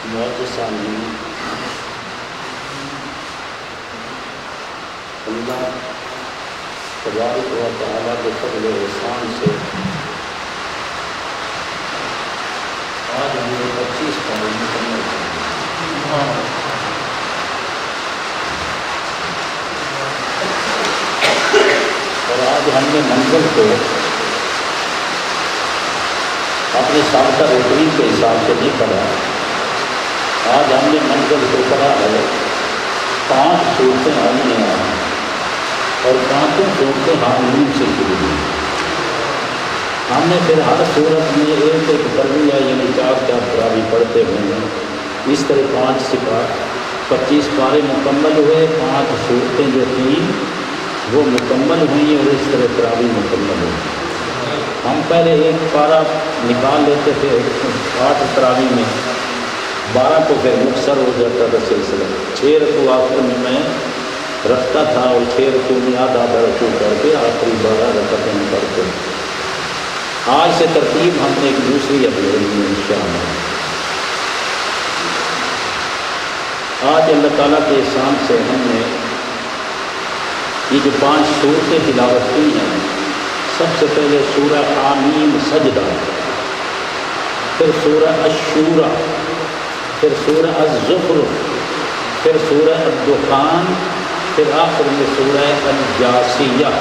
معجزانی اللہ تبارک و تعالیٰ کے فضل و احسان سے آج ہم نے 25 پارے مکمل کیے۔ اور آج ہم نے منزل کو اپنے سابقہ روٹین کے حساب سے نہیں پڑھا، آج ہم نے منزل کو پڑھا ہے 5 صورتیں آئی ہیں اور 5 صورتیں حامین سے شروع ہوئی۔ ہم نے پھر ہر صورت میں ایک ترویہ یعنی 4 تراویح پڑھتے ہوئے اس طرح 5 سپارے 25 پارے مکمل ہوئے، 5 صورتیں جو تھیں وہ مکمل ہوئیں اور اس طرح تراویح مکمل ہوئی۔ ہم پہلے ایک پارہ نکال لیتے تھے 8 تراویح میں، 12 کو پھر مختصر ہو جاتا تھا سلسلہ، 6 رکوع آخر میں رکھتا تھا اور 6 رکوع میں آدھا رکوع کر کے آخری 12 رکعتیں کرتے۔ آج سے ترتیب ہم نے ایک دوسری اپنی انشاءاللہ۔ آج اللہ تعالیٰ کے احسان سے ہم نے یہ جو 5 صورتیں تلاوت کی ہیں، سب سے پہلے سورہ حامیم سجدہ، پھر سورہ الشورى، پھر سورہ الزخرف، پھر سورہ الدخان، پھر آخر میں سورہ الجاثیہ۔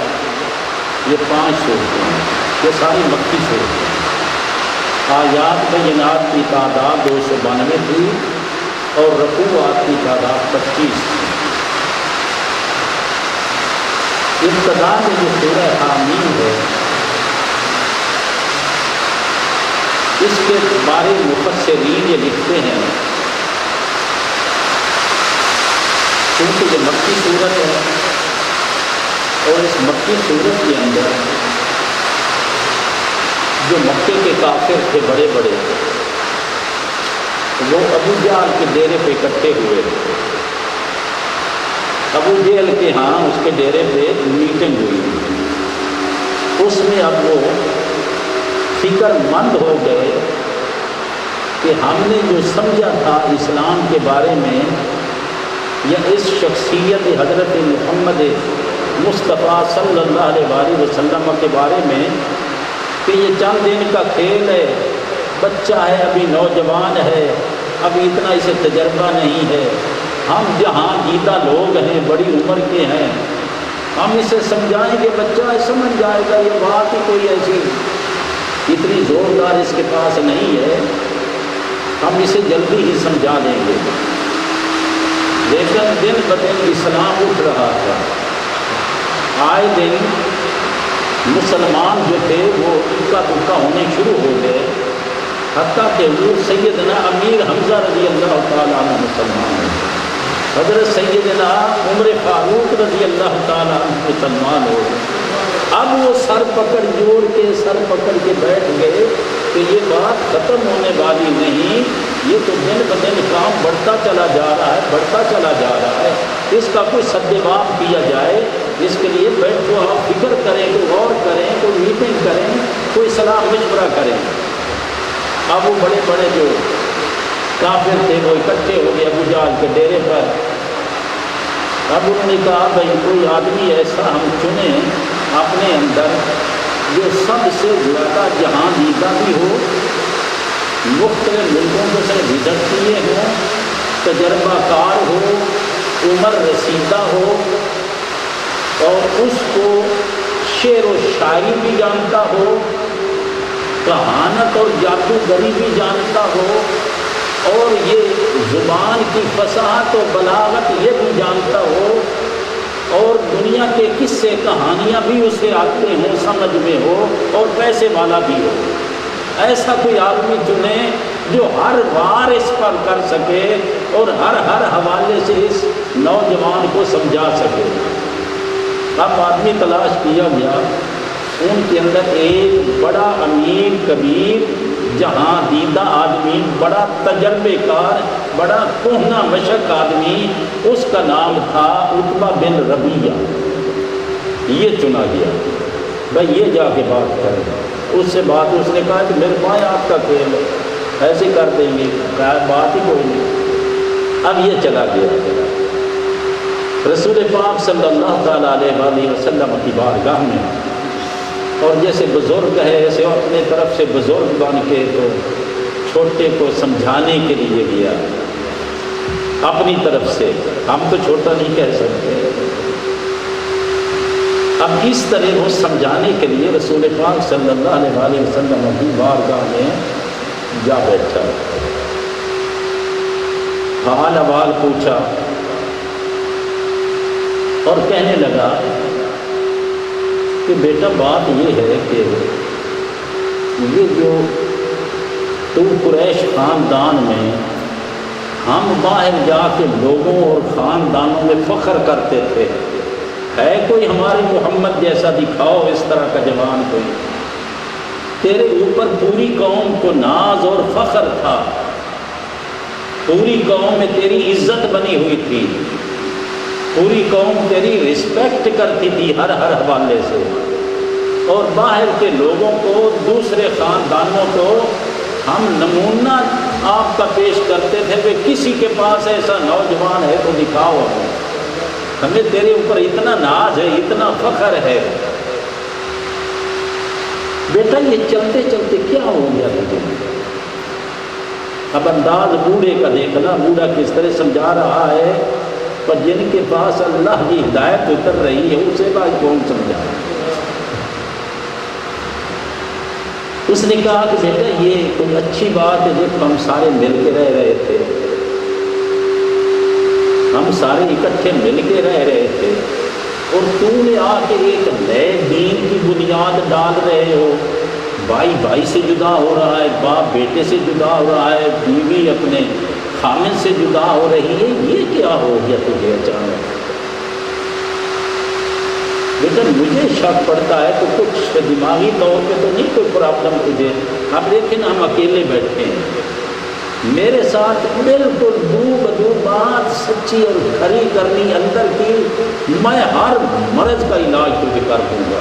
یہ 5 صورتیں ہیں، یہ ساری مکی صورتیں ہیں۔ آیات بینات کی تعداد 292 تھی اور رکوعات کی تعداد 25 تھی۔ ابتدا میں جو سورہ حامیم ہے اس کے بارے مفسرین یہ لکھتے ہیں کیونکہ یہ مکی صورت ہے اور اس مکی صورت کے اندر جو مکے کے کافر تھے بڑے بڑے، وہ ابو جہل کے ڈیرے پہ اکٹھے ہوئے تھے۔ ابو جہل کے ہاں اس کے ڈیرے پہ میٹنگ ہوئی، اس میں اب وہ فکر مند ہو گئے کہ ہم نے جو سمجھا تھا اسلام کے بارے میں یا اس شخصیت حضرت محمد مصطفیٰ صلی اللہ علیہ وآلہ وسلم کے بارے میں کہ یہ چند دن کا کھیل ہے، بچہ ہے، ابھی نوجوان ہے، ابھی اتنا اسے تجربہ نہیں ہے، ہم جہاں جیتا لوگ ہیں، بڑی عمر کے ہیں، ہم اسے سمجھائیں گے بچہ سمجھ جائے گا، یہ بات ہی کوئی ایسی اتنی زوردار اس کے پاس نہیں ہے، ہم اسے جلدی ہی سمجھا دیں گے۔ لیکن دن بدن اسلام اٹھ رہا تھا، آئے دن مسلمان جو تھے وہ اکا دکا ہونے شروع ہو گئے، حتیٰ کہ حضور سیدنا امیر حمزہ رضی اللہ تعالیٰ عنہ مسلمان ہوئے، حضرت سیدنا عمر فاروق رضی اللہ تعالیٰ عنہ مسلمان ہو گئے۔ اب وہ سر پکڑ کے بیٹھ گئے کہ یہ بات ختم ہونے والی نہیں، یہ تو دن بدن کام بڑھتا چلا جا رہا ہے، اس کا کوئی سدباب کیا جائے، اس کے لیے بیٹھو، آپ فکر کریں، کوئی غور کریں، کوئی میٹنگ کریں، کوئی صلاح مشورہ کریں۔ اب وہ بڑے بڑے جو کافر تھے وہ اکٹھے ہو گئے ابو جہل کے ڈیرے پر۔ اب انہوں نے کہا بھائی کوئی آدمی ایسا ہم چنیں اپنے اندر جو سب سے زیادہ جہاں دیدہ بھی ہو، مختلف ملکوں کو سے وزٹ کیے ہوں، تجربہ کار ہو، عمر رسیدہ ہو اور اس کو شعر و شاعری بھی جانتا ہو، کہانت اور جادوگری بھی جانتا ہو، اور یہ زبان کی فصاحت و بلاغت یہ بھی جانتا ہو، اور دنیا کے قصے کہانیاں بھی اسے آتے ہوں، سمجھ میں ہو، اور پیسے والا بھی ہو۔ ایسا کوئی آدمی چنے جو ہر بار اس پر کر سکے اور ہر حوالے سے اس نوجوان کو سمجھا سکے۔ اب آدمی تلاش کیا گیا، ان کے اندر ایک بڑا امیر کبیر جہاں دیدہ آدمی، بڑا تجربے کار، بڑا کہنہ مشق آدمی، اس کا نام تھا عتبہ بن ربیعہ۔ یہ چنا گیا، بھائی یہ جا کے بات کرے۔ اس سے بات اس نے کہا کہ میرے پاس آپ کا کھیل ہے، ایسے کر دیں گے، بات ہی کوئی نہیں۔ اب یہ چلا گیا رسول پاک صلی اللہ تعالیٰ علیہ وسلم کی بارگاہ میں، اور جیسے بزرگ ہے ایسے اپنے طرف سے بزرگ بن کے تو چھوٹے کو سمجھانے کے لیے گیا اپنی طرف سے، ہم تو چھوٹا نہیں کہہ سکتے۔ اب اس طرح وہ سمجھانے کے لیے رسول پاک صلی اللہ علیہ وسلم کی بارگاہ میں جا بیٹھا، حال احوال پوچھا اور کہنے لگا کہ بیٹا بات یہ ہے کہ یہ جو تو قریش خاندان میں ہم باہر جا کے لوگوں اور خاندانوں میں فخر کرتے تھے، ہے کوئی ہمارے محمد جیسا دکھاؤ اس طرح کا جوان کوئی، تیرے اوپر پوری قوم کو ناز اور فخر تھا، پوری قوم میں تیری عزت بنی ہوئی تھی، پوری قوم تیری رسپیکٹ کرتی تھی ہر حوالے سے، اور باہر کے لوگوں کو دوسرے خاندانوں کو ہم نمونہ آپ کا پیش کرتے تھے کہ کسی کے پاس ایسا نوجوان ہے تو دکھاؤ ہمیں تیرے اوپر اتنا ناز ہے، اتنا فخر ہے۔ بیٹا یہ چلتے چلتے کیا ہو گیا تجھے؟ اب انداز بوڑھے کا دیکھنا، بوڑھا کس طرح سمجھا رہا ہے، پر جن کے پاس اللہ کی ہدایت اتر رہی ہے اسے بات کون سمجھا؟ اس نے کہا کہ بیٹا یہ کوئی اچھی بات ہے جب ہم سارے مل کے رہ رہے تھے، ہم سارے اکٹھے مل کے رہ رہے تھے، اور تو نے آ کے ایک نئے دین کی بنیاد ڈال رہے ہو، بھائی بھائی سے جدا ہو رہا ہے، باپ بیٹے سے جدا ہو رہا ہے، بیوی اپنے خامن سے جدا ہو رہی ہے، یہ کیا ہو گیا تجھے اچانک؟ لیکن مجھے شک پڑتا ہے تو کچھ دماغی طور پہ تو نہیں کوئی پرابلم تجھے؟ اب لیکن ہم اکیلے بیٹھے ہیں، میرے ساتھ بالکل دو بدو بات سچی اور کھری کرنی اندر کی، میں ہر مرض کا علاج تجھے کر دوں گا،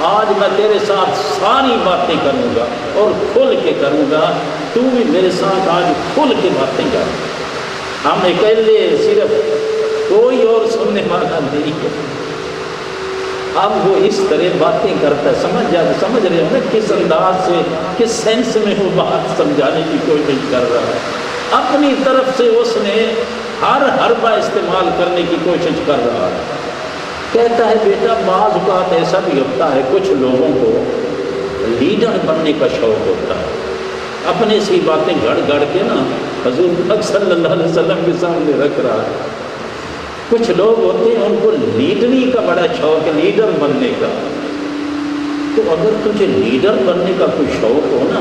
آج میں تیرے ساتھ ساری باتیں کروں گا اور کھل کے کروں گا، تو بھی میرے ساتھ آج کھل کے باتیں کر۔ ہم اکیلے صرف، کوئی اور سننے والا نہیں ہے۔ اب وہ اس طرح باتیں کرتا ہے، سمجھ رہے ہیں کس انداز سے، کس سینس میں وہ بات سمجھانے کی کوشش کر رہا ہے، اپنی طرف سے اس نے ہر حربہ استعمال کرنے کی کوشش کر رہا ہے۔ کہتا ہے بیٹا بعض اوقات ایسا بھی ہوتا ہے کچھ لوگوں کو لیڈر بننے کا شوق ہوتا ہے، اپنے سی باتیں گھڑ گھڑ کے نا حضور صلی اللہ علیہ وسلم کے سامنے رکھ رہا ہے۔ کچھ لوگ ہوتے ہیں ان کو لیڈری کا بڑا شوق ہے، لیڈر بننے کا۔ تو اگر تجھے لیڈر بننے کا کوئی شوق ہو نا،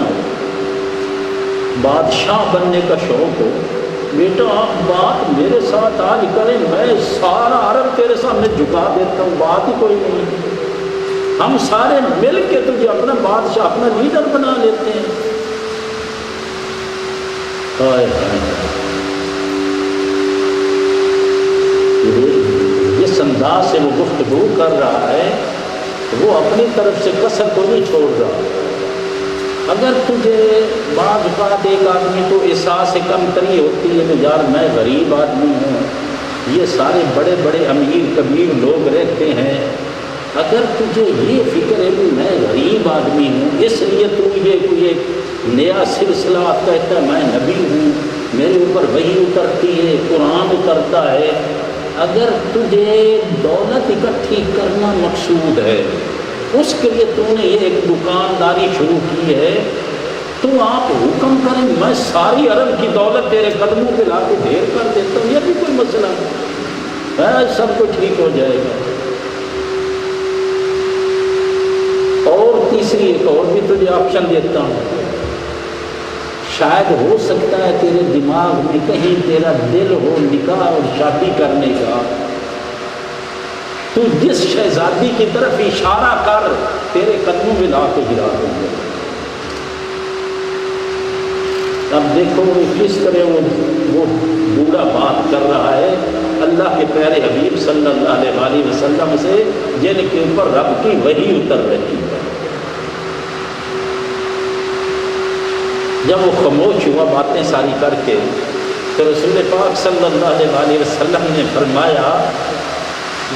بادشاہ بننے کا شوق ہو، بیٹا آپ بات میرے ساتھ آج کریں، میں سارا عرب تیرے سامنے جھکا دیتا ہوں، بات ہی کوئی نہیں، ہم سارے مل کے تجھے اپنا بادشاہ، اپنا لیڈر بنا لیتے ہیں۔ جس انداز سے وہ گفتگو کر رہا ہے وہ اپنی طرف سے کسر کو نہیں چھوڑ رہا۔ اگر تجھے بعض اوقات ایک آدمی کو احساس کمتری ہوتی ہے کہ یار میں غریب آدمی ہوں، یہ سارے بڑے بڑے امیر کبیر لوگ رہتے ہیں، اگر تجھے یہ فکر ہے کہ میں غریب آدمی ہوں اس لیے تو یہ کوئی ایک نیا سلسلہ کہتا ہے میں نبی ہوں، میرے اوپر وحی اترتی ہے، قرآن اترتا ہے، اگر تجھے دولت اکٹھی کرنا مقصود ہے، اس کے لیے تو نے یہ ایک دکانداری شروع کی ہے، تو آپ حکم کریں میں ساری عرب کی دولت تیرے قدموں پہ لا کے ڈھیر کر دیتا ہوں، یہ بھی کوئی مسئلہ نہیں، سب کچھ ٹھیک ہو جائے گا۔ اور تیسری ایک اور بھی تجھے آپشن دیتا ہوں، شاید ہو سکتا ہے تیرے دماغ میں کہیں تیرا دل ہو نکاح اور شادی کرنے کا، تو جس شہزادی کی طرف اشارہ کر تیرے قدموں میں لا کے گرا دوں گا۔ اب دیکھو کس طرح وہ بوڑھا بات کر رہا ہے اللہ کے پیارے حبیب صلی اللہ علیہ وسلم سے، جن کے اوپر رب کی وحی اتر رہی ہے۔ جب وہ خاموش ہوا باتیں ساری کر کے تو رسول پاک صلی اللہ علیہ وسلم نے فرمایا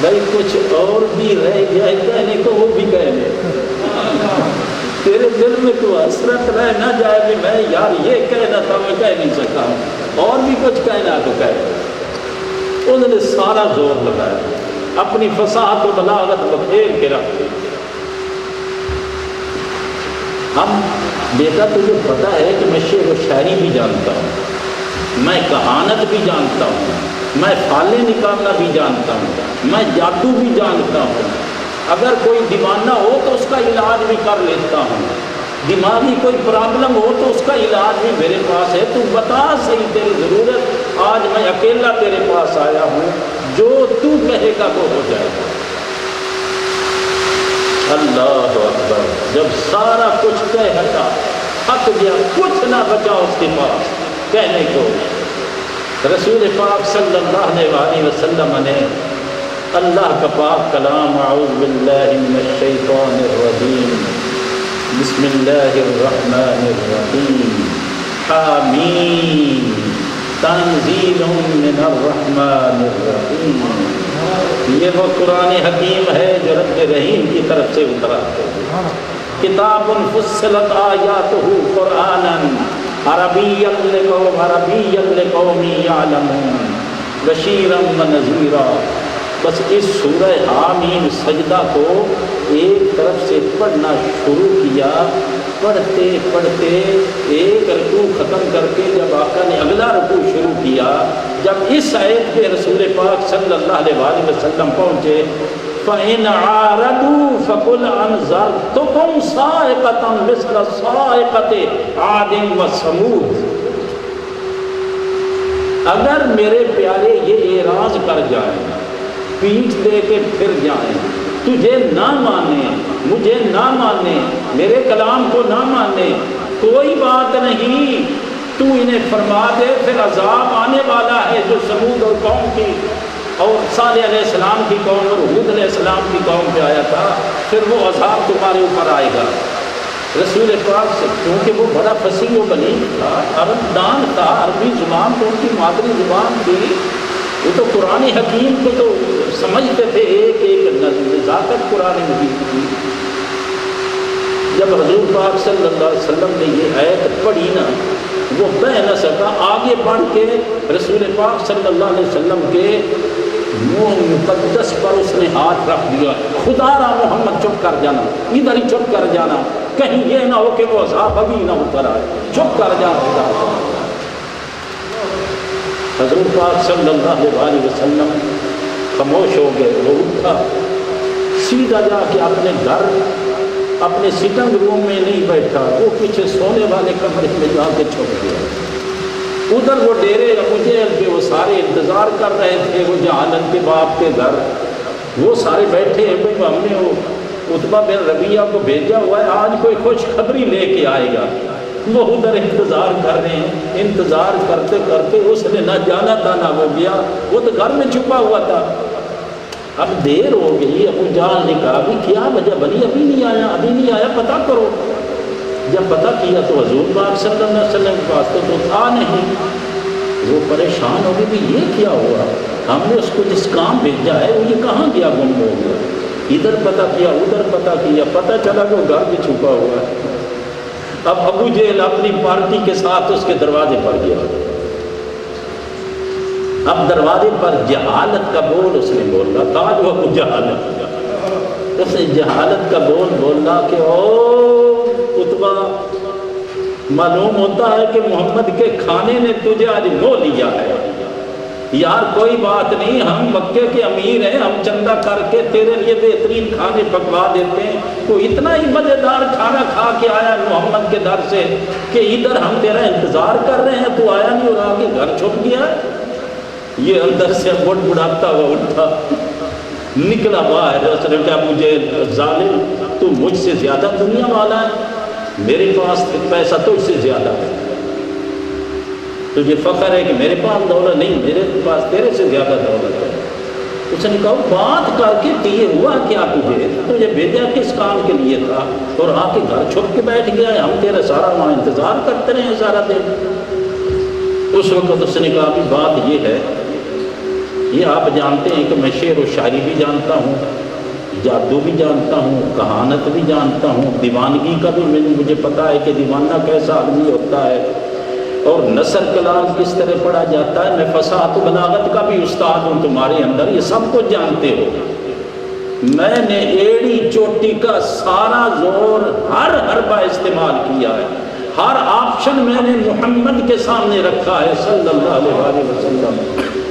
بھائی کچھ اور بھی رہ گیا ہے کہنے کو وہ بھی کہہ لے، تیرے دل میں تو حسرت رہ نہ جائے کہ میں یار یہ کہنا تھا میں کہہ نہیں سکا، اور بھی کچھ کہنا تو کہہ۔ انہوں نے سارا زور لگایا، اپنی فصاحت و بلاغت بکھیر کے رکھ دی۔ ہم بیٹا تجھے پتہ ہے کہ میں شعر و شاعری بھی جانتا ہوں، میں کہانت بھی جانتا ہوں، میں فالے نکالنا بھی جانتا ہوں، میں جادو بھی جانتا ہوں، اگر کوئی دیوانہ ہو تو اس کا علاج بھی کر لیتا ہوں، دماغی کوئی پرابلم ہو تو اس کا علاج بھی میرے پاس ہے، تو بتا صحیح تیری ضرورت، آج میں اکیلا تیرے پاس آیا ہوں، جو تو کہے گا وہ ہو جائے گا۔ اللہ اکبر، جب سارا کچھ کہہ ہٹا تھک گیا، کچھ نہ بچا اس کے پاس کہنے کو، رسول پاک صلی اللہ علیہ وسلم نے اللہ کا پاک کلام اعوذ باللہ من الشیطان الرجیم بسم اللہ الرحمن الرحیم حامیم تنزیل من الرحمن الرحیم، یہ وہ قرآن حکیم ہے جو رب رحیم کی طرف سے اترا ہے، کتاب فصلت آیاتہ قرآنا عربیا لقوم یعلمون بشیرا ونذیرا۔ بس اس سورہ حامیم سجدہ کو ایک طرف سے پڑھنا شروع کیا، پڑھتے پڑھتے ایک رکوع ختم کر کے جب آقا نے اگلا رکوع شروع کیا، جب اس آیت پہ رسول پاک صلی اللہ علیہ وسلم پہنچے، فَإِنْ عَارَضُوا فَقُلْ أَنذَرْتُكُمْ صَاعِقَةً مِثْلَ صَاعِقَةِ عَادٍ وَثَمُودَ۔ اگر میرے پیارے یہ اعراض کر جائیں، پیٹھ دے کے پھر جائیں، تجھے نہ مانے، مجھے نہ مانے، میرے کلام کو نہ مانے، کوئی بات نہیں، تو انہیں فرما دے پھر عذاب آنے والا ہے جو سمود اور قوم کی اور صالح علیہ السلام کی قوم اور ہود علیہ السلام کی قوم پہ آیا تھا، پھر وہ عذاب تمہارے اوپر آئے گا۔ رسول پاک سے کیونکہ وہ بڑا فصیح و بلیغ تھا، عرب دان تھا، عربی زبان تو ان کی مادری زبان تھی، وہ تو قرآن حکیم کو تو سمجھتے تھے، ایک ایک نزاکت قرآن مجید کی۔ جب حضور پاک صلی اللہ علیہ وسلم نے یہ آیت پڑھی نا، وہ بہ نہ سکا، آگے بڑھ کے رسول پاک صلی اللہ علیہ وسلم کے منہ مقدس پر اس نے ہاتھ رکھ دیا، خدا را محمد چپ کر جانا، ادھر ہی چپ کر جانا، کہیں یہ نہ ہو کہ وہ عذاب ابھی نہ اتر آئے، چپ کر جانا خدا۔ حضور پاک صلی اللہ علیہ وسلم خاموش ہو گئے، وہ اٹھا، سیدھا جا کے اپنے گھر، اپنے سٹنگ روم میں نہیں بیٹھا، وہ پیچھے سونے والے کمرے میں جا کے چھپ گیا۔ ادھر وہ ڈیرے ابو جہل کے وہ سارے انتظار کر رہے تھے، وہ جہالت کے باپ کے گھر، وہ سارے بیٹھے ہیں، بھائی ہم نے وہ عتبہ بن ربیعہ کو بھیجا ہوا ہے، آج کوئی خوشخبری لے کے آئے گا۔ وہ ادھر انتظار کر رہے ہیں، انتظار کرتے کرتے اس نے نہ جانا تھا نہ وہ گیا، وہ تو گھر میں چھپا ہوا تھا۔ اب دیر ہو گئی، ابو جہل نے کہا ابھی کیا وجہ بنی، ابھی نہیں آیا، پتہ کرو۔ جب پتہ کیا تو حضور پاک صلی اللہ علیہ وسلم کے پاس تو تھا نہیں، وہ پریشان ہو گئے کہ یہ کیا ہوا، ہم نے اس کو جس کام بھیجا ہے وہ یہ کہاں گیا، گم ہو گیا۔ ادھر پتہ کیا، ادھر پتہ کیا، پتہ چلا کہ وہ گھر میں چھپا ہوا ہے۔ اب ابو جہل اپنی پارٹی کے ساتھ اس کے دروازے پر گیا، اب دروازے پر جہالت کا بول اس نے بولا، تاج ابو جہالت، اس نے جہالت کا بول بولا کہ او عتبہ، معلوم ہوتا ہے کہ محمد کے کھانے نے تجھے آج مو لیا ہے، یار کوئی بات نہیں، ہم مکے کے امیر ہیں، ہم چندہ کر کے تیرے لیے بہترین کھانے پکوا دیتے ہیں، تو اتنا ہی مزیدار کھانا کھا کے آیا محمد کے در سے کہ ادھر ہم تیرا انتظار کر رہے ہیں، تو آیا نہیں اور آگے گھر چھپ گیا۔ یہ اندر سے بڑ بڑھاتا ہوا اٹھا، نکلا باہر، اس نے کہا مجھے ظالم، تو مجھ سے زیادہ دنیا والا ہے، میرے پاس پیسہ تو اس سے زیادہ ہے، تجھے فخر ہے کہ میرے پاس دولت نہیں، میرے پاس تیرے سے زیادہ دولت ہے۔ اس نے کہا بات کر کے دیے ہوا کیا تجھے بھیجا کس کام کے لیے تھا؟ اور آ کے گھر چھپ کے بیٹھ گیا ہے، ہم تیرا سارا وہاں انتظار کرتے رہے ہیں سارا دن۔ اس وقت اس نے کہا بھی بات یہ ہے، یہ آپ جانتے ہیں کہ میں شعر و شاعری بھی جانتا ہوں، جادو بھی جانتا ہوں، کہانت بھی جانتا ہوں، دیوانگی کا بھی مجھے پتا ہے کہ دیوانہ کیسا آدمی ہوتا ہے، اور نثر کلام کس طرح پڑھا جاتا ہے، میں فصاحت و بلاغت کا بھی استاد ہوں تمہارے اندر، یہ سب کچھ جانتے ہو۔ میں نے ایڑی چوٹی کا سارا زور ہر حربہ استعمال کیا ہے، ہر آپشن میں نے محمد کے سامنے رکھا ہے صلی اللہ علیہ وسلم۔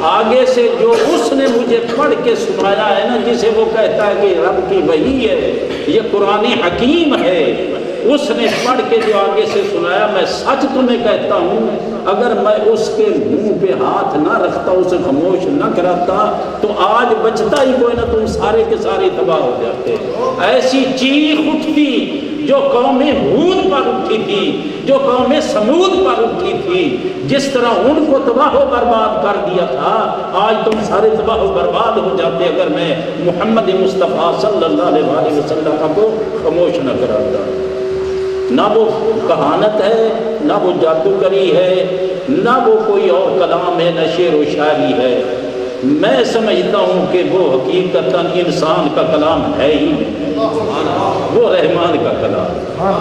آگے سے جو اس نے مجھے پڑھ کے سنایا ہے نا، جسے وہ کہتا ہے کہ رب کی وحی ہے، یہ قرآن حکیم ہے، اس نے پڑھ کے جو آگے سے سنایا، میں سچ تمہیں کہتا ہوں اگر میں اس کے منہ پہ ہاتھ نہ رکھتا، اسے خاموش نہ کراتا، تو آج بچتا ہی کوئی نہ، تم سارے کے سارے تباہ ہو جاتے۔ ایسی چیخ اٹھتی جو قوم ہود پر اٹھی تھی، جو قوم سمود پر اٹھی تھی، جس طرح ان کو تباہ و برباد کر دیا تھا، آج تم سارے تباہ و برباد ہو جاتے اگر میں محمد مصطفیٰ صلی اللہ علیہ وسلم کو خاموش نہ کراتا۔ نہ وہ کہانت ہے، نہ وہ جادوگری ہے، نہ وہ کوئی اور کلام ہے، نہ شعر و شاعری ہے۔ میں سمجھتا ہوں کہ وہ حقیقتاً انسان کا کلام ہے ہی نہیں، وہ رحمان کا کلام ہے۔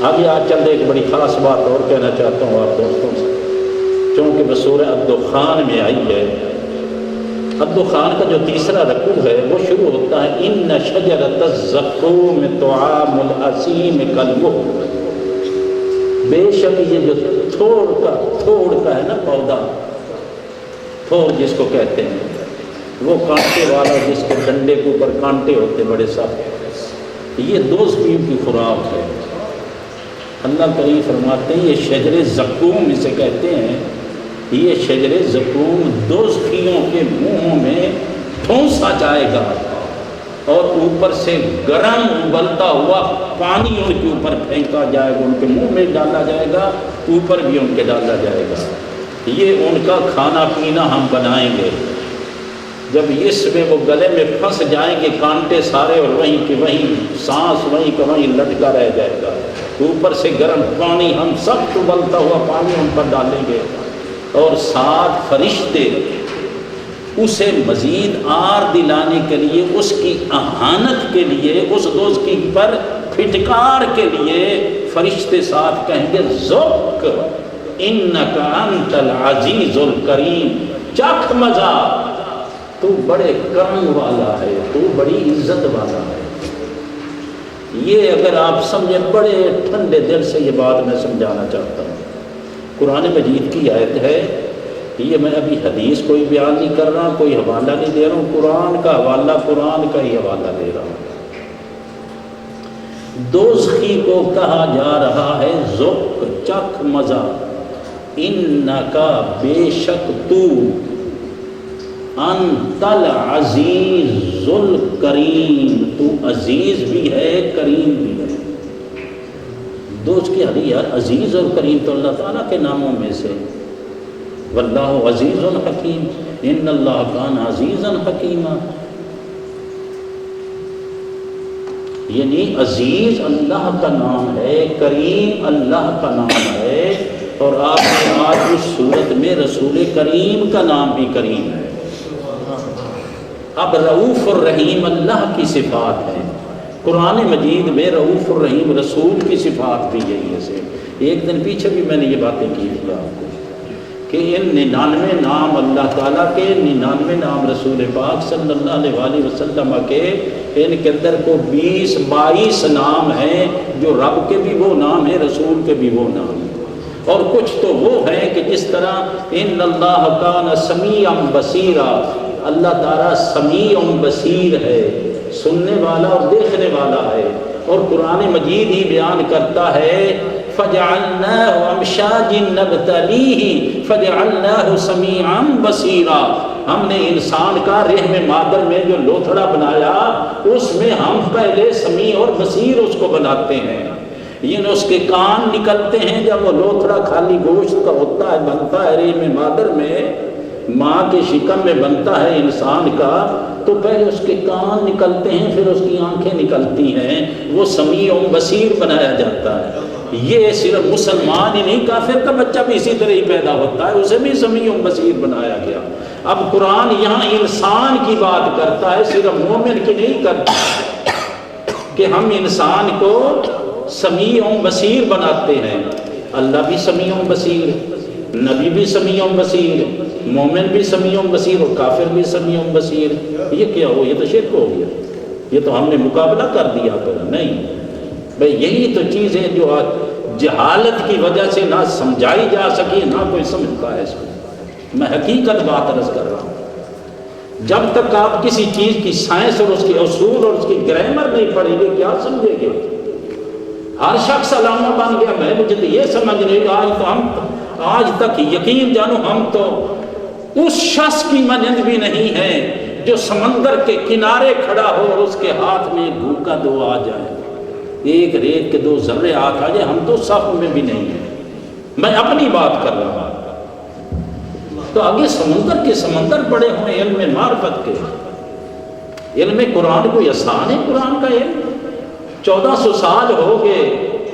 آگے آج چل ایک بڑی خاص بات اور کہنا چاہتا ہوں آپ دوستوں سے، چونکہ وہ سورہ الدخان میں آئی ہے۔ الدخان کا جو تیسرا رکوع ہے وہ شروع ہوتا ہے ان شجرۃ الزقوم طعام الاثیم کالمہل۔ بے شک یہ جو تھوڑ کا ہے نا پودا، تھوڑ جس کو کہتے ہیں، وہ کانٹے والا، جس کے ڈنڈے کے اوپر کانٹے ہوتے بڑے سخت، یہ دوزخیوں کی خوراک ہے۔ اللہ کریم فرماتے ہیں یہ شجر زقوم اسے کہتے ہیں، یہ شجر زقوم دوزخیوں کے منہوں میں ٹھونسا جائے گا، اور اوپر سے گرم ابلتا ہوا پانی ان کے اوپر پھینکا جائے گا، ان کے منہ میں ڈالا جائے گا، اوپر بھی ان کے ڈالا جائے گا۔ یہ ان کا کھانا پینا ہم بنائیں گے۔ جب اس میں وہ گلے میں پھنس جائیں گے کانٹے سارے، اور وہیں کہ وہیں سانس وہیں کہ وہیں لٹکا رہ جائے گا، اوپر سے گرم پانی، ہم سخت ابلتا ہوا پانی ان پر ڈالیں گے، اور ساتھ فرشتے اسے مزید آر دلانے کے لیے، اس کی اہانت کے لیے، اس دوزخی پر پھٹکار کے لیے فرشتے ساتھ کہیں گے ذوق انک انت العزیز الکریم، چکھ مزہ، تو بڑے کرم والا ہے، تو بڑی عزت والا ہے۔ یہ اگر آپ سمجھیں، بڑے ٹھنڈے دل سے یہ بات میں سمجھانا چاہتا ہوں۔ قرآن مجید کی آیت ہے، یہ میں ابھی حدیث کوئی بیان نہیں کر رہا، کوئی حوالہ نہیں دے رہا ہوں، قرآن کا حوالہ، قرآن کا ہی حوالہ دے رہا ہوں۔ دوزخی کو کہا جا رہا ہے ذوق، چکھ مزہ، انکا بے شک تو، انت العزیز الکریم، تو عزیز بھی ہے کریم بھی ہے۔ دوست کی حدیث یار، عزیز اور کریم تو اللہ تعالیٰ کے ناموں میں سے، واللہ عزیز حکیم، ان اللہ کان عزیزا حکیما، یعنی عزیز اللہ کا نام ہے، کریم اللہ کا نام ہے، اور آپ نے آج اس صورت میں رسول کریم کا نام بھی کریم ہے۔ اب رؤوف الرحیم اللہ کی صفات ہے، قرآن مجید میں رؤوف الرحیم رسول کی صفات بھی یہی ہے۔ ایک دن پیچھے بھی میں نے یہ باتیں کی تھی آپ کو کہ ان 99 نام اللہ تعالیٰ کے، 99 نام رسول پاک صلی اللہ علیہ وسلم کے، ان کے اندر کو 22 نام ہیں جو رب کے بھی وہ نام ہیں، رسول کے بھی وہ نام ہیں، اور کچھ تو وہ ہیں کہ جس طرح ان اللہ کان سمیعا بصیرا، اللہ تعالیٰ سمیع بصیر ہے، سننے والا اور دیکھنے والا ہے، اور قرآن مجید ہی بیان کرتا ہے فَجَعَلْنَاهُ أَمْشَاجٍ نَبْتَلِيهِ فَجَعَلْنَاهُ سَمِيعًا بَصِيرًا، ہم نے انسان کا رحم مادر میں جو لوتھڑا بنایا، اس میں ہم پہلے سمیع اور بصیر اس کو بناتے ہیں۔ یعنی اس کے کان نکلتے ہیں جب وہ لوتھڑا خالی گوشت کا ہوتا ہے، بنتا ہے رحم مادر میں، ماں کے شکم میں بنتا ہے انسان کا، تو پہلے اس کے کان نکلتے ہیں، پھر اس کی آنکھیں نکلتی ہیں، وہ سمیع و بصیر بنایا جاتا ہے۔ یہ صرف مسلمان ہی نہیں، کافر کا بچہ بھی اسی طرح ہی پیدا ہوتا ہے، اسے بھی سمیع و بصیر بنایا گیا۔ اب قرآن یہاں انسان کی بات کرتا ہے، صرف مومن کی نہیں کرتا کہ ہم انسان کو سمیع و بصیر بناتے ہیں۔ اللہ بھی سمیع و بصیر، نبی بھی سمیع و بصیر، مومن بھی سمیع و بصیر اور کافر بھی سمیع و بصیر۔ یہ کیا ہو؟ یہ تو شرک ہو گیا، یہ تو ہم نے مقابلہ کر دیا پھر۔ نہیں بھئی، یہی تو چیز ہے جو آج جہالت کی وجہ سے نہ سمجھائی جا سکی، نہ کوئی سمجھتا ہے اس کو۔ میں حقیقت بات عرض کر رہا ہوں، جب تک آپ کسی چیز کی سائنس اور اس کے اصول اور اس کی گرامر نہیں پڑھیں گے کیا سمجھیں گے؟ ہر شخص علامہ بن گیا، میں مجھے تو یہ سمجھ نہیں، آج تک یقین جانو ہم تو اس شخص کی مانند بھی نہیں ہے جو سمندر کے کنارے کھڑا ہو اور اس کے ہاتھ میں گھوکا دو آ جائے، ایک ریت کے 2 ذرے ہاتھ آ جائے، ہم تو صف میں بھی نہیں ہیں۔ میں اپنی بات کر رہا ہوں، تو آگے سمندر کے سمندر پڑے ہوئے علم معرفت کے۔ علم قرآن کوئی آسان ہے؟ قرآن کا علم 1400 سال ہو گئے،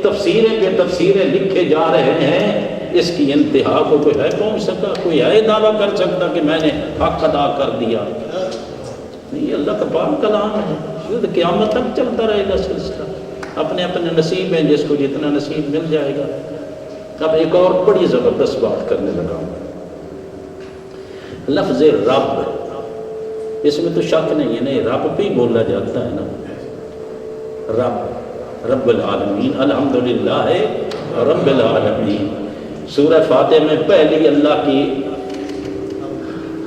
تفسیریں پہ تفسیریں لکھے جا رہے ہیں، اس کی انتہا کو کوئی ہے پہنچ سکا؟ کوئی ہے دعویٰ کر سکتا کہ میں نے حق ادا کر دیا؟ نہیں، یہ اللہ کا پاک کلام ہے، یہ قیامت تک چلتا رہے گا سلسلہ، اپنے اپنے نصیب ہیں، جس کو جتنا نصیب مل جائے گا۔ اب ایک اور بڑی زبردست بات کرنے لگا ہوں، لفظ رب، اس میں تو شک نہیں ہے، نہیں رب بھی بولا جاتا ہے نا، رب العالمین، الحمدللہ رب العالمین۔ سورہ فاتحہ میں پہلی اللہ کی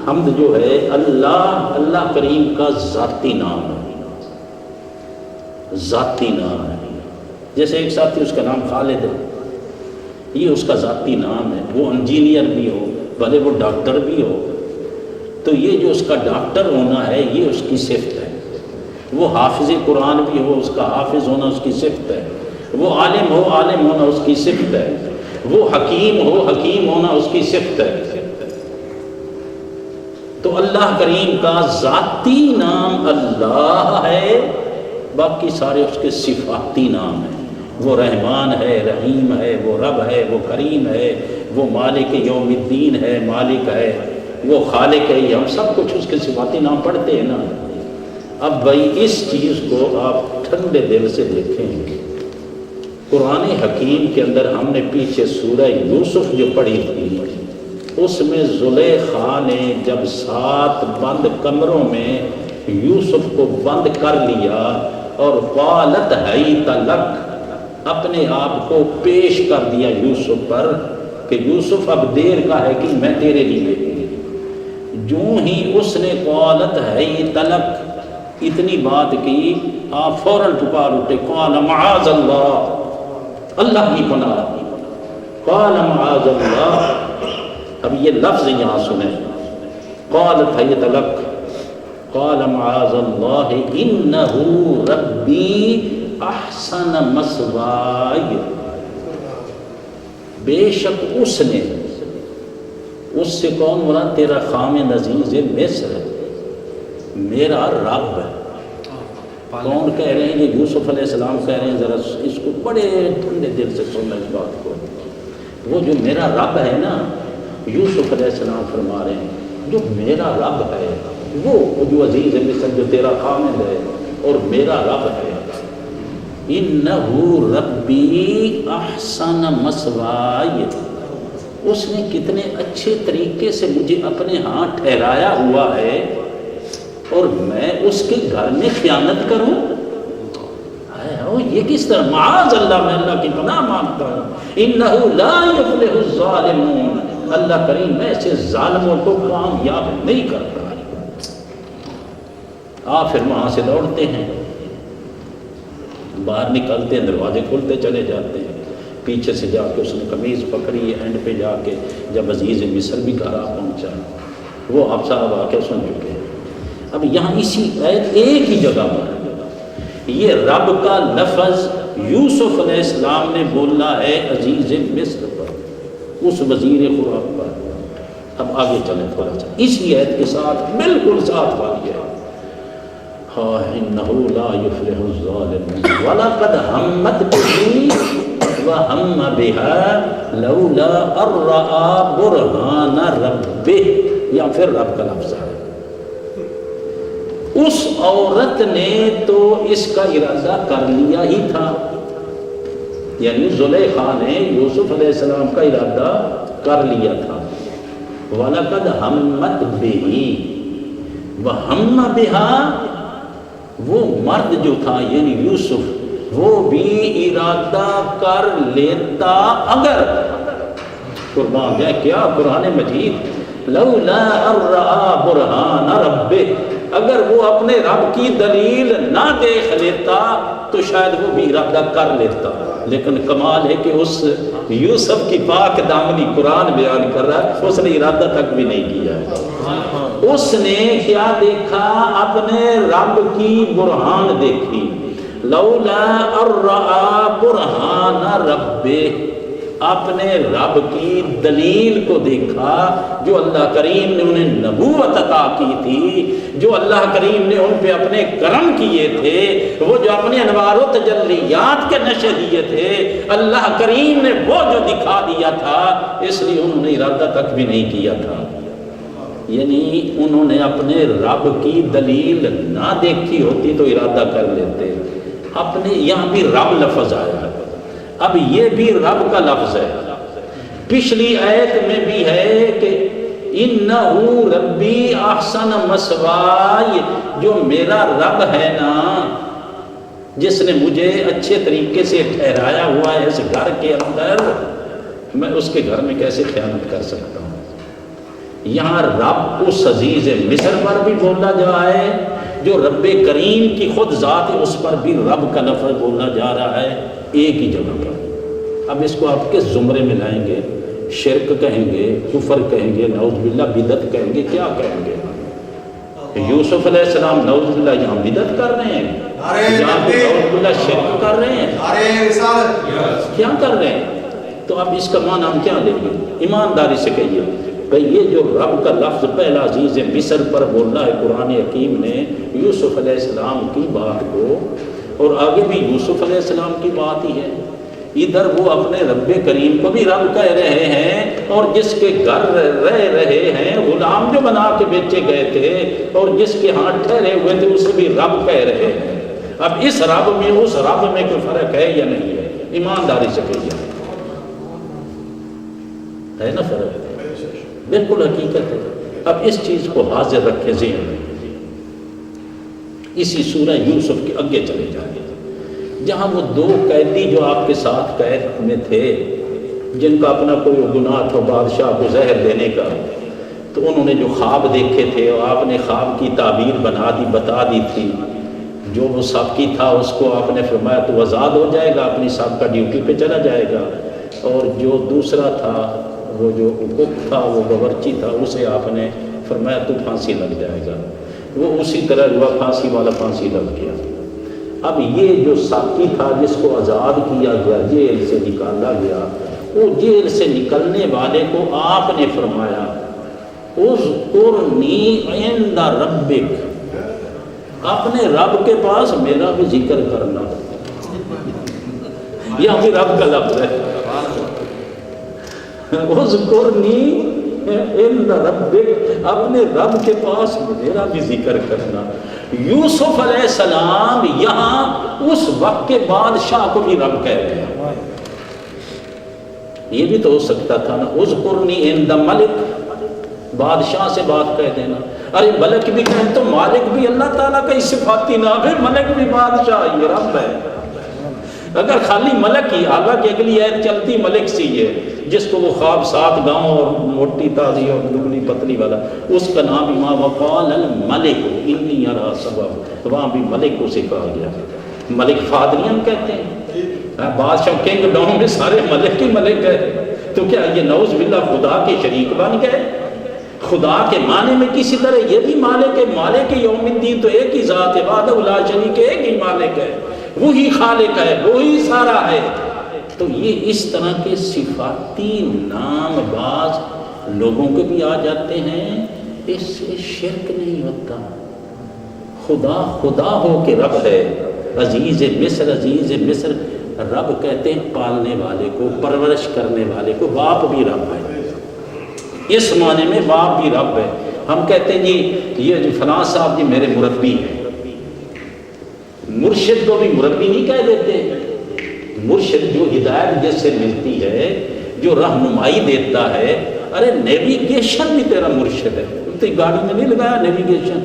حمد جو ہے، اللہ کریم کا ذاتی نام ہے، ذاتی نام ہے۔ جیسے ایک ساتھی اس کا نام خالد ہے، یہ اس کا ذاتی نام ہے، وہ انجینئر بھی ہو، بھلے وہ ڈاکٹر بھی ہو، تو یہ جو اس کا ڈاکٹر ہونا ہے یہ اس کی صفت ہے۔ وہ حافظ قرآن بھی ہو، اس کا حافظ ہونا اس کی صفت ہے۔ وہ عالم ہو، عالم ہونا اس کی صفت ہے۔ وہ حکیم ہو، حکیم ہونا اس کی صفت ہے۔ تو اللہ کریم کا ذاتی نام اللہ ہے، باقی سارے اس کے صفاتی نام ہیں۔ وہ رحمان ہے، رحیم ہے، وہ رب ہے، وہ کریم ہے، وہ مالک یوم الدین ہے، مالک ہے، وہ خالق ہے، یہ ہم سب کچھ اس کے صفاتی نام پڑھتے ہیں نا۔ اب بھائی اس چیز کو آپ ٹھنڈے دل سے دیکھیں، قرآن حکیم کے اندر ہم نے پیچھے سورہ یوسف جو پڑھی تھی، اس میں زلیخا نے جب 7 بند کمروں میں یوسف کو بند کر لیا اور قالت حیت لک، اپنے آپ کو پیش کر دیا یوسف پر کہ یوسف اب دیر کا ہے کہ میں تیرے لیے۔ جو ہی اس نے قالت حیت لک اتنی بات کی، آپ فوراً پکار اٹھے، قال معاذ اللہ، اللہ کی پناہ، قال معاذ اللہ۔ اب یہ لفظ یہاں سنیں، قالت حیت لک، قال معاذ اللہ انہ ربی احسن مثوائی، بے شک اس نے، اس سے کون مراد؟ تیرا خامد عزیز مصر، میرا رب۔ کون کہہ رہے ہیں؟ یہ یوسف علیہ السلام کہہ رہے ہیں، ذرا اس کو بڑے ٹھنڈے دل سے سننا اس بات کو۔ وہ جو میرا رب ہے نا، یوسف علیہ السلام فرما رہے ہیں جو میرا رب ہے، وہ جو عزیز مصر، جو تیرا خامد ہے اور میرا رب ہے، انہو ربی احسن مثوائی، اس نے کتنے اچھے طریقے سے مجھے اپنے ہاں ٹھہرایا ہوا ہے، اور میں اس کے گھر میں خیانت کروں؟ یہ کس طرح؟ معاذ اللہ، میں اللہ کی پناہ مانگتا ہوں، انہو لا یفلح الظالمون، اللہ کریم میں ایسے ظالموں کو کامیاب نہیں کرتا۔ آپ پھر وہاں سے دوڑتے ہیں، باہر نکلتے ہیں، دروازے کھلتے چلے جاتے ہیں، پیچھے سے جا کے اس نے قمیض پکڑی ہے، اینڈ پہ جا کے جب عزیز مصر بھی گھر آ پہنچا، وہ آپ سارا واقعہ سن چکے ہیں۔ اب یہاں اسی ایک ہی جگہ پر یہ رب کا لفظ یوسف علیہ السلام نے بولنا ہے عزیز مصر پر، اس وزیر خوراک پر۔ اب آگے چلیں تھوڑا سا اسی آیت کے ساتھ بالکل ساتھ والی ہے، ہاں انہ لا یفلح الظالمون ولقد ہمت بہ وہم بها لولا ان رأى برہان ربہ، یا پھر رب کا لفظ ہے۔ اس عورت نے تو اس کا ارادہ کر لیا ہی تھا، یعنی زلیخا نے یوسف علیہ السلام کا ارادہ کر لیا تھا۔ وَلَقَدْ ہَمَّتْ بِهِ وَهَمَّ بِهَا، وہ مرد جو تھا یعنی یوسف، وہ بھی ارادہ کر لیتا اگر، قربان جائے کیا قرآن مجید، لولا ان رأى برہان ربہ، اگر وہ اپنے رب کی دلیل نہ دیکھ لیتا تو شاید وہ بھی ارادہ کر لیتا۔ لیکن کمال ہے کہ اس یوسف کی پاک دامنی قرآن بیان کر رہا ہے، اس نے ارادہ تک بھی نہیں کیا ہے۔ اس نے کیا دیکھا؟ اپنے رب کی برہان دیکھی، لولا ان رأى برہان ربہ، اپنے رب کی دلیل کو دیکھا، جو اللہ کریم نے انہیں نبوت عطا کی تھی، جو اللہ کریم نے ان پہ اپنے کرم کیے تھے، وہ جو اپنے انوار و تجلیات کے نشے دیے تھے، اللہ کریم نے وہ جو دکھا دیا تھا، اس لیے انہوں نے ارادہ تک بھی نہیں کیا تھا۔ یعنی انہوں نے اپنے رب کی دلیل نہ دیکھی ہوتی تو ارادہ کر لیتے۔ اپنے یہاں بھی رب لفظ آیا ہے، اب یہ بھی رب کا لفظ ہے۔ پچھلی آیت میں بھی ہے کہ انہو ربی احسن مثوائی، جو میرا رب ہے نا، جس نے مجھے اچھے طریقے سے ٹھہرایا ہوا ہے اس گھر کے اندر، میں اس کے گھر میں کیسے خیانت کر سکتا ہوں۔ یہاں رب اس عزیز مصر پر بھی بولا جا رہا ہے، جو رب کریم کی خود ذات ہے اس پر بھی رب کا لفظ بولا جا رہا ہے ایک ہی جگہ پر۔ اب اس کو آپ کس زمرے میں لائیں گے؟ شرک کہیں گے، کفر کہیں گے، نعوذ باللہ بدعت کہیں گے، کیا کہیں گے؟ یوسف علیہ السلام نعوذ باللہ یہاں بدعت کر رہے ہیں، یہاں پہ نعوذ باللہ شرک کر رہے ہیں، کیا کر رہے ہیں؟ تو اب اس کا معنی ہم کیا لیں گے؟ ایمانداری سے کہیے بھئی، یہ جو رب کا لفظ پہلا عزیز مصر پر بولنا ہے قرآن حکیم نے یوسف علیہ السلام کی بات کو، اور آگے بھی یوسف علیہ السلام کی بات ہی ہے، ادھر وہ اپنے رب کریم کو بھی رب کہہ رہے ہیں، اور جس کے گھر رہ رہے ہیں، غلام جو بنا کے بیچے گئے تھے اور جس کے ہاں ٹھہرے ہوئے تھے، اسے بھی رب کہہ رہے ہیں۔ اب اس رب میں اس رب میں کوئی فرق ہے یا نہیں ہے؟ ایمانداری سے کہیے، ہے نا فرق؟ بالکل حقیقت ہے۔ اب اس چیز کو حاضر رکھے ذہن میں، اسی سورہ یوسف کے آگے چلے جائیں، جہاں وہ دو قیدی جو آپ کے ساتھ قید میں تھے، جن کا اپنا کوئی گناہ تھا بادشاہ کو زہر دینے کا، تو انہوں نے جو خواب دیکھے تھے اور آپ نے خواب کی تعبیر بتا دی تھی، جو وہ سابقی تھا اس کو آپ نے فرمایا تو آزاد ہو جائے گا، اپنی سابقہ ڈیوٹی پہ چلا جائے گا، اور جو دوسرا تھا وہ جو حقوق تھا، وہ باورچی تھا، اسے آپ نے فرمایا تو پھانسی لگ جائے گا۔ وہ اسی طرح ہوا، پھانسی والا پھانسی لگ گیا۔ اب یہ جو ساقی تھا جس کو آزاد کیا گیا، جیل سے نکالا گیا، وہ جیل سے نکلنے والے کو آپ نے فرمایا اذکرنی عند ربک، اپنے رب کے پاس میرا بھی ذکر کرنا۔ یہ ابھی رب کا لفظ ہے، اذکرنی عند ربک، اپنے رب کے پاس میرا بھی ذکر کرنا۔ یوسف علیہ السلام یہاں اس وقت کے بادشاہ کو بھی رب کہہ رہے ہیں۔ یہ بھی تو ہو سکتا تھا نا، اذکرنی عند ملک، بادشاہ سے بات کہہ دینا۔ ارے ملک بھی کہیں تو مالک بھی اللہ تعالیٰ کا صفاتی نام ہے، ملک بھی بادشاہ، یہ رب ہے۔ اگر خالی ملک ہی، حالانکہ اگلی آیت چلتی ملک سی ہے، جس کو وہ خواب 7 گاؤں اور موٹی تازی اور دبلی پتلی والا، اس کا نام امام وقال الملک انی ارا سبب، وہاں بھی ملک کو کہا گیا۔ ملک فہد نہیں ہم کہتے ہیں، بادشاہ کنگ ڈاؤن میں سارے ملک ہی ملک ہے، تو کیا یہ نعوذ باللہ خدا کے شریک بن گئے؟ خدا کے معنی میں کسی طرح یہ بھی مالک ہے، مالک یوم الدین تو ایک ہی ذات ہے، وحدہ لا شریک ہے، ایک ہی مالک ہے۔ وہی خالق ہے، وہی سارا ہے. تو یہ اس طرح کے صفاتی نام باز لوگوں کے بھی آ جاتے ہیں، اس سے شرک نہیں ہوتا. خدا خدا ہو کے رب ہے. عزیز مصر، عزیز مصر رب کہتے ہیں پالنے والے کو، پرورش کرنے والے کو. باپ بھی رب ہے، اس معنی میں باپ بھی رب ہے. ہم کہتے ہیں جی یہ جو فلاں صاحب جی میرے مربی ہیں. مرشد کو بھی مربی نہیں کہہ دیتے. مرشد جو ہدایت جس سے ملتی ہے، جو رہنمائی دیتا ہے. ارے نیویگیشن بھی تیرا مرشد ہے. تو گاڑی میں نہیں لگایا نیویگیشن؟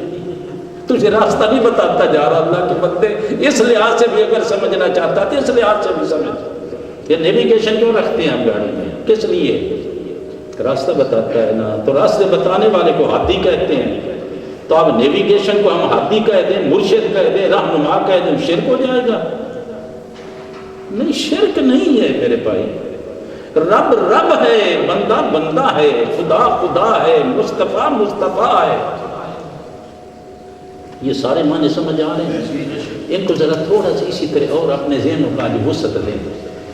تجھے راستہ نہیں بتاتا جا رہا اللہ کے بندے. اس لحاظ سے بھی اگر سمجھنا چاہتا تو اس لحاظ سے بھی سمجھ. یہ نیویگیشن کیوں رکھتے ہیں ہم گاڑی میں؟ کس لیے؟ راستہ بتاتا ہے نا. تو راستے بتانے والے کو ہادی کہتے ہیں. تو اب نیویگیشن کو ہم ہادی کہہ دیں، مرشد کہہ دیں، رہنما کہہ دیں، شرک ہو جائے گا؟ نہیں، شرک نہیں ہے میرے بھائی. رب رب ہے، بندہ بندہ ہے، خدا خدا ہے، مصطفیٰ مصطفیٰ ہے. یہ سارے معنی سمجھ آ رہے ہیں؟ ان کو ذرا تھوڑا سا اسی طرح اور اپنے ذہنوں کا وسعت دیں،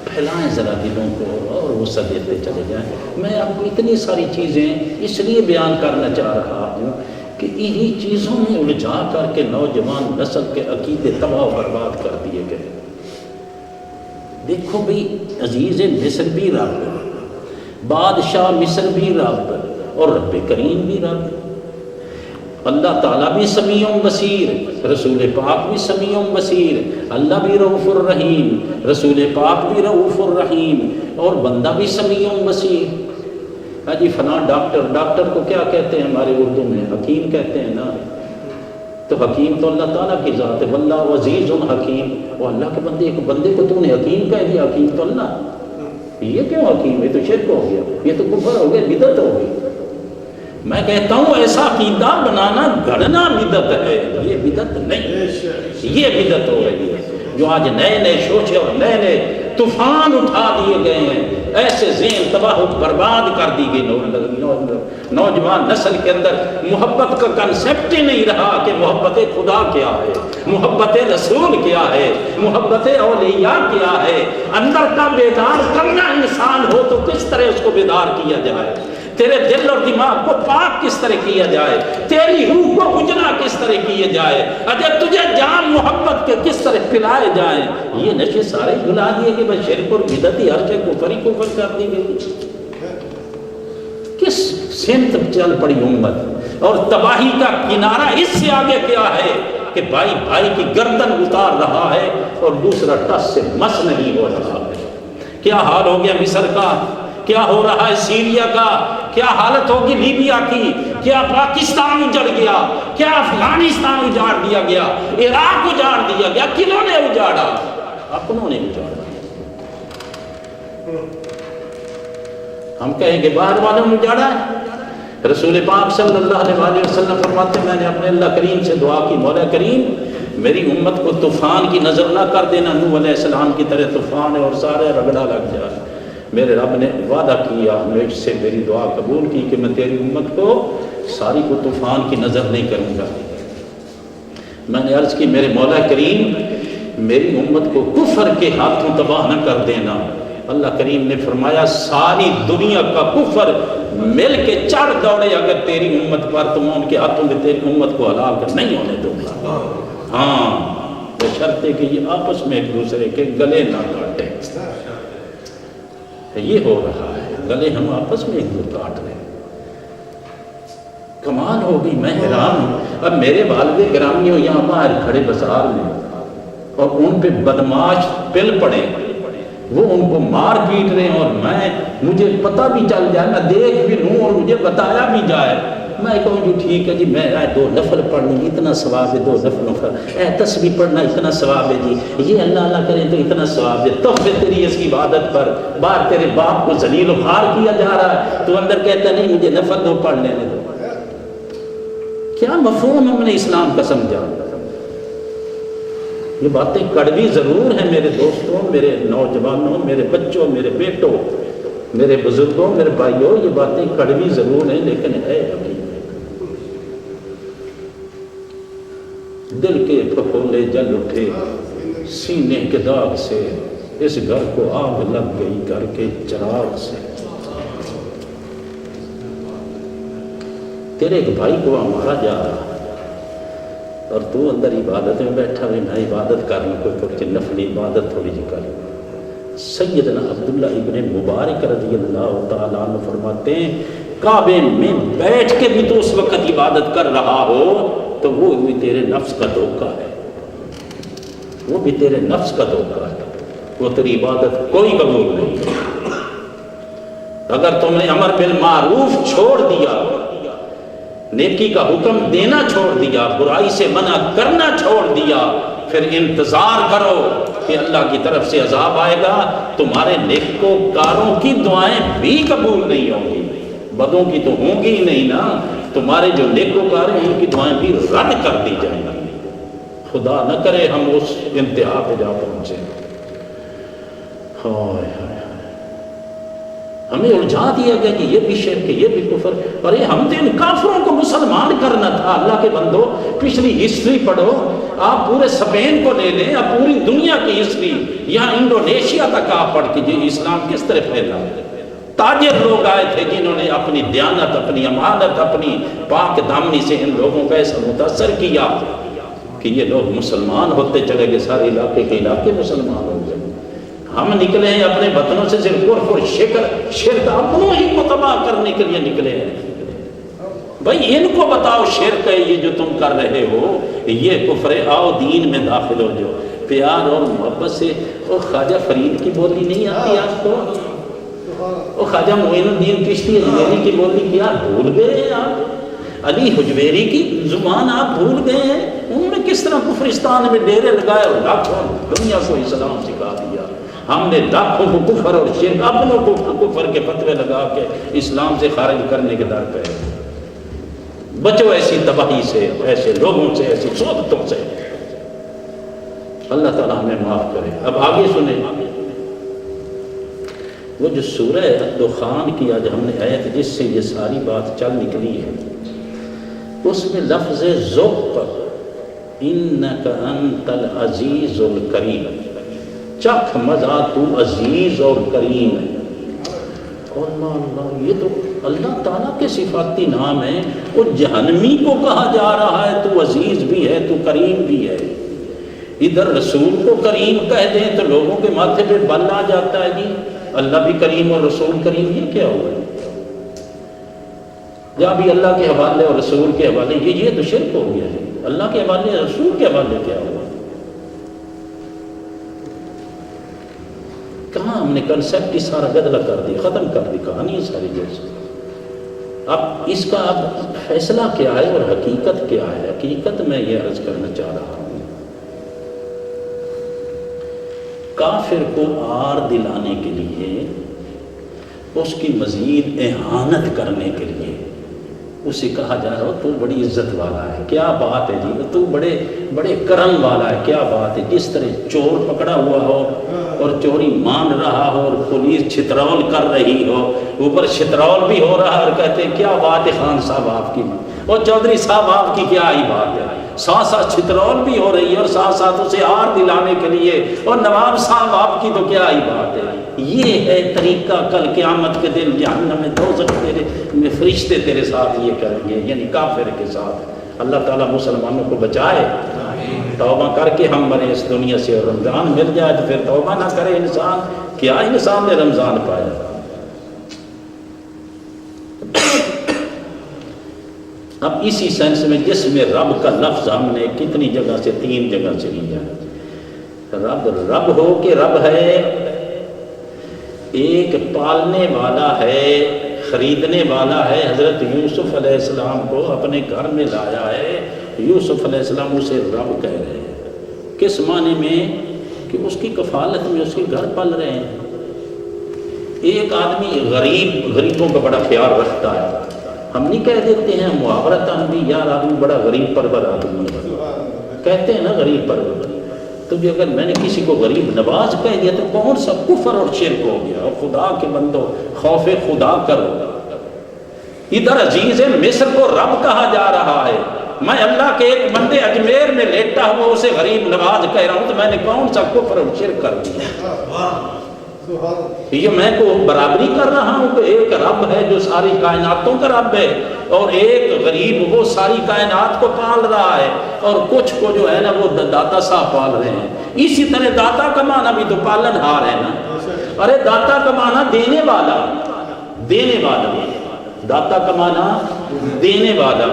پھیلائیں ذرا دلوں کو اور وسعت دیتے چلے جائیں. میں آپ کو اتنی ساری چیزیں اس لیے بیان کرنا چاہ رہا ہوں کہ انہی چیزوں میں الجھا کر کے نوجوان نسل کے عقیدے تباہ و برباد کر دیے گئے. دیکھو بھئی، عزیز مصر بھی رب، بادشاہ مصر بھی رب، اور رب کریم بھی رب. اللہ تعالیٰ بھی سمیع بصیر، رسول پاک بھی سمیع بصیر. اللہ بھی رؤوف الرحیم، رسول پاک بھی رؤوف الرحیم، اور بندہ بھی سمیع بصیر. ہاں جی فلاں ڈاکٹر کو کیا کہتے ہیں ہمارے اردو میں؟ حکیم کہتے ہیں نا. تو حکیم تو اللہ تعالیٰ کی ذات ہے. واللہ عزیز حکیم. وہ اللہ کے بندے، ایک بندے کو تو نے حکیم کہہ دیا. حکیم تو اللہ. یہ کیوں حکیم؟ یہ تو شرک ہو گیا، یہ تو کفر ہو گیا، بدعت ہو گئی. میں کہتا ہوں ایسا عقیدہ بنانا گھڑنا بدعت ہے. یہ بدعت نہیں، یہ بدعت ہو رہی ہے. جو آج نئے نئے شوشے اور نئے نئے طوفان اٹھا دیے گئے ہیں، ایسے ذہن تباہ و برباد کر دی گئی. نوجوان نسل کے اندر محبت کا کنسیپٹ ہی نہیں رہا کہ محبت خدا کیا ہے، محبت رسول کیا ہے، محبت اولیاء کیا ہے. اندر کا بیدار کرنا انسان ہو تو کس طرح اس کو بیدار کیا جائے، تیرے دل اور دماغ کو پاک کس طرح کیا جائے، تیری روح کو اجلا کس طرح کیا جائے، اگر تجھے جام محبت کے کس طرح پلائے جائیں. یہ نشے سارے بھلا دیے کہ بس شرک اور بدعت ہی ہر شے کفر ہی کفر کر دی گئی. کس سمت چل پڑی امت، اور تباہی کا کنارہ اس سے آگے کیا ہے کہ بھائی بھائی کی گردن اتار رہا ہے اور دوسرا ٹس سے مس نہیں ہو رہا ہے. کیا حال ہو گیا مصر کا، کیا ہو رہا ہے سیریا کا، کیا حالت ہوگی لیبیا کی، کیا پاکستان اجڑ گیا، کیا افغانستان اجاڑ دیا گیا، عراق اجاڑ دیا گیا. کنہوں نے اجاڑا؟ اپنوں نے اجاڑا. ہم کہیں کہ باہر والوں نے اجاڑا ہے. رسول پاک صلی اللہ علیہ وسلم فرماتے ہیں میں نے اپنے اللہ کریم سے دعا کی، مولا کریم میری امت کو طوفان کی نظر نہ کر دینا، نوح علیہ السلام کی طرح طوفان ہے اور سارے رگڑا لگ جائے. میرے رب نے وعدہ کیا، مجھ سے میری دعا قبول کی کہ میں تیری امت کو ساری کو طوفان کی نظر نہیں کروں گا. میں نے عرض کی میرے مولا کریم میری امت کو کفر کے ہاتھوں تباہ نہ کر دینا. اللہ کریم نے فرمایا ساری دنیا کا کفر مل کے چڑھ دوڑے اگر تیری امت پر، تو میں ان کے ہاتھوں میں تیری امت کو ہلاک نہیں ہونے دوں گا. ہاں بشرطے کہ یہ آپس میں ایک دوسرے کے گلے نہ کاٹیں. یہ ہو رہا ہے، گلے ہم آپس میں ایک دوسرے کاٹ رہے ہیں. کمال ہو گئی، میں حیران ہوں. اب میرے والد گرامی ہو یہاں باہر کھڑے بازار میں اور ان پہ بدماش پل پڑے، وہ ان کو مار پیٹ رہے ہیں، اور مجھے پتہ بھی چل جائے، میں دیکھ بھی لوں اور مجھے بتایا بھی جائے، میں کہوں جو ٹھیک ہے جی میں 2 نفل پڑھنی اتنا ثواب ہے، 2 نفلوں کا تسبیح پڑھنا اتنا ثواب ہے جی، یہ اللہ اللہ کرے تو اتنا ثواب ہے. تحفے تیری اس کی عبادت پر باہر تیرے باپ کو ذلیل و خوار کیا جا رہا ہے، تو اندر کہتا نہیں مجھے نفل 2 پڑھ لینے دو. کیا مفہوم ہم نے اسلام کا سمجھا؟ یہ باتیں کڑوی ضرور ہیں میرے دوستوں، میرے نوجوانوں، میرے بچوں، میرے بیٹوں، میرے بزرگوں، میرے بھائیوں، یہ باتیں کڑوی ضرور ہیں لیکن ہے حقیقت. دل کے پھپھولے جل اٹھے سینے کے داغ سے اس گھر کو آگ لگ گئی، گھر کے چراغ سے۔ تیرے ایک بھائی کو مارا جا رہا اور تو اندر عبادت میں بیٹھا ہوئی، میں عبادت کر لوں، کوئی تھوڑی سی نفلی عبادت تھوڑی سی کر لوں۔ سیدنا عبداللہ ابن مبارک رضی اللہ تعالیٰ عنہ فرماتے ہیں کعبے میں بیٹھ کے بھی تو اس وقت عبادت کر رہا ہو تو وہ بھی تیرے نفس کا دھوکہ ہے، وہ بھی تیرے نفس کا دھوکہ ہے، وہ تیری عبادت کوئی قبول نہیں۔ اگر تم نے امر بالمعروف چھوڑ دیا، نیکی کا حکم دینا چھوڑ دیا، برائی سے منع کرنا چھوڑ دیا، پھر انتظار کرو کہ اللہ کی طرف سے عذاب آئے گا، تمہارے نیکوکاروں کی دعائیں بھی قبول نہیں ہوں گی، بدوں کی تو ہوں گی ہی نہیں نا، تمہارے جو نیکوکار ہیں ان کی دعائیں بھی رد کر دی جائیں گی۔ خدا نہ کرے ہم اس انتہا پہ جا پہنچے۔ ہائے ہائے، ہمیں الجھا دیا گیا کہ یہ بھی شرک ہے، یہ بھی کفر، اور یہ ہم تو ان کافروں کو مسلمان کرنا تھا۔ اللہ کے بندو پچھلی ہسٹری پڑھو، آپ پورے اسپین کو لے لیں، آپ پوری دنیا کی ہسٹری، یہاں انڈونیشیا تک آپ پڑھ کے یہ اسلام کس طرح پھیلا۔ تاجر لوگ آئے تھے جنہوں نے اپنی دیانت، اپنی امانت، اپنی پاک دامنی سے ان لوگوں کو ایسا متاثر کیا کہ یہ لوگ مسلمان ہوتے چلے گئے، سارے علاقے کے علاقے مسلمان ہو گئے۔ ہم نکلے ہیں اپنے وطنوں سے صرف کفر اور شرک اپنوں ہی کو تباہ کرنے کے لیے نکلے ہیں۔ بھائی ان کو بتاؤ شرک ہے یہ جو تم کر رہے ہو، یہ کفر ہے، آؤ دین میں داخل ہو جو پیار اور محبت سے۔ اور خواجہ فرید کی بولی نہیں آتی آپ کو؟ اور خواجہ معین الدین چشتی حجویری کی بولی کیا بھول گئے ہیں آپ؟ علی حجویری کی زبان آپ بھول گئے ہیں؟ انہوں نے کس طرح کفرستان میں ڈیرے لگائے اور لاکھوں دنیا کو اسلام سکھا دیا۔ ہم نے لاکھوں کو کفر اور شرک، اپنوں کو کفر کے فتوے لگا کے اسلام سے خارج کرنے کے در پہ۔ بچو ایسی تباہی سے، ایسے لوگوں سے، ایسی صحبتوں سے۔ اللہ تعالیٰ ہمیں معاف کرے۔ اب آگے سنیں، وہ جو سورہ دخان کی آج ہم نے آیت جس سے یہ ساری بات چل نکلی ہے، اس میں لفظ ذوق، انک انت العزیز الکریم، چکھ مزہ تو عزیز اور کریم ہے۔ اللہ اللہ، یہ تو اللہ تعالیٰ کے صفاتی نام ہے۔ وہ جہنمی کو کہا جا رہا ہے تو عزیز بھی ہے، تو کریم بھی ہے۔ ادھر رسول کو کریم کہہ دیں تو لوگوں کے ماتھے پہ بل آ جاتا ہے جی اللہ بھی کریم اور رسول کریم، یہ کیا ہوا ہے؟ جہاں بھی اللہ کے حوالے اور رسول کے حوالے، یہ تو شرک ہو گیا ہے۔ اللہ کے حوالے رسول کے حوالے کیا ہوا؟ کہاں ہم نے کنسیپٹ ہی سارا گدلا کر دیا، ختم کر دی کہانی ساری جیسے۔ اب اس کا اب فیصلہ کیا ہے اور حقیقت کیا ہے؟ حقیقت میں یہ عرض کرنا چاہ رہا ہوں، کافر کو آر دلانے کے لیے، اس کی مزید اہانت کرنے کے لیے اسے کہا جا رہا ہو تو بڑی عزت والا ہے، کیا بات ہے جی، تو بڑے کرم والا ہے، کیا بات ہے۔ جس طرح چور پکڑا ہوا ہو اور چوری مان رہا ہو اور پولیس چھترول کر رہی ہو، اوپر چھترول بھی ہو رہا ہے، اور کہتے ہیں کیا بات ہے خان صاحب آپ کی، اور چودھری صاحب آپ کی کیا ہی بات ہے، ساتھ ساتھ چھترول بھی ہو رہی ہے اور ساتھ ساتھ اسے آر دلانے کے لیے، اور نواب صاحب آپ کی تو کیا ہی بات ہے۔ یہ ہے طریقہ کل قیامت کے دن جہنم میں دوزخ میں فرشتے تیرے ساتھ یہ کریں گے، یعنی کافر کے ساتھ۔ اللہ تعالیٰ مسلمانوں کو بچائے، توبہ کر کے ہم مرے اس دنیا سے، اور رمضان مل جائے تو پھر توبہ نہ کرے انسان، کیا انسان نے رمضان پایا۔ اب اسی سینس میں جس میں رب کا لفظ ہم نے کتنی جگہ سے، 3 جگہ سے لیا، رب ہو کہ رب ہے، ایک پالنے والا ہے، خریدنے والا ہے۔ حضرت یوسف علیہ السلام کو اپنے گھر میں لایا ہے، یوسف علیہ السلام اسے رب کہہ رہے ہیں، کس معنی میں کہ اس کی کفالت میں اس کے گھر پل رہے ہیں۔ ایک آدمی غریبوں کا بڑا خیال رکھتا ہے، ہم نہیں کہہ دیتے ہیں محاورتاً بھی یار آدمی بڑا غریب پرور آدمی ہے، کہتے ہیں نا غریب پرور، تو بھی اگر میں نے کسی کو غریب نواز کہہ دیا تو کون سا کفر اور شرک ہو گیا۔ اور خدا کے بندو خوف خدا کرو۔ ادھر عزیز مصر کو رب کہا جا رہا ہے، میں اللہ کے ایک بندے اجمیر میں لیٹا ہوا اسے غریب نواز کہہ رہا ہوں تو میں نے کون سا کفر اور شرک کر دیا؟ یہ میں کو برابری کر رہا ہوں کہ ایک رب ہے جو ساری کائناتوں کا رب ہے اور ایک غریب وہ ساری کائنات کو پال رہا ہے اور کچھ کو جو ہے نا وہ داتا صاحب پال رہے ہیں. اسی طرح داتا کا معنی بھی تو پالن ہار ہے نا. ارے داتا کا معنی دینے والا، دینے والا، داتا کا معنی دینے والا.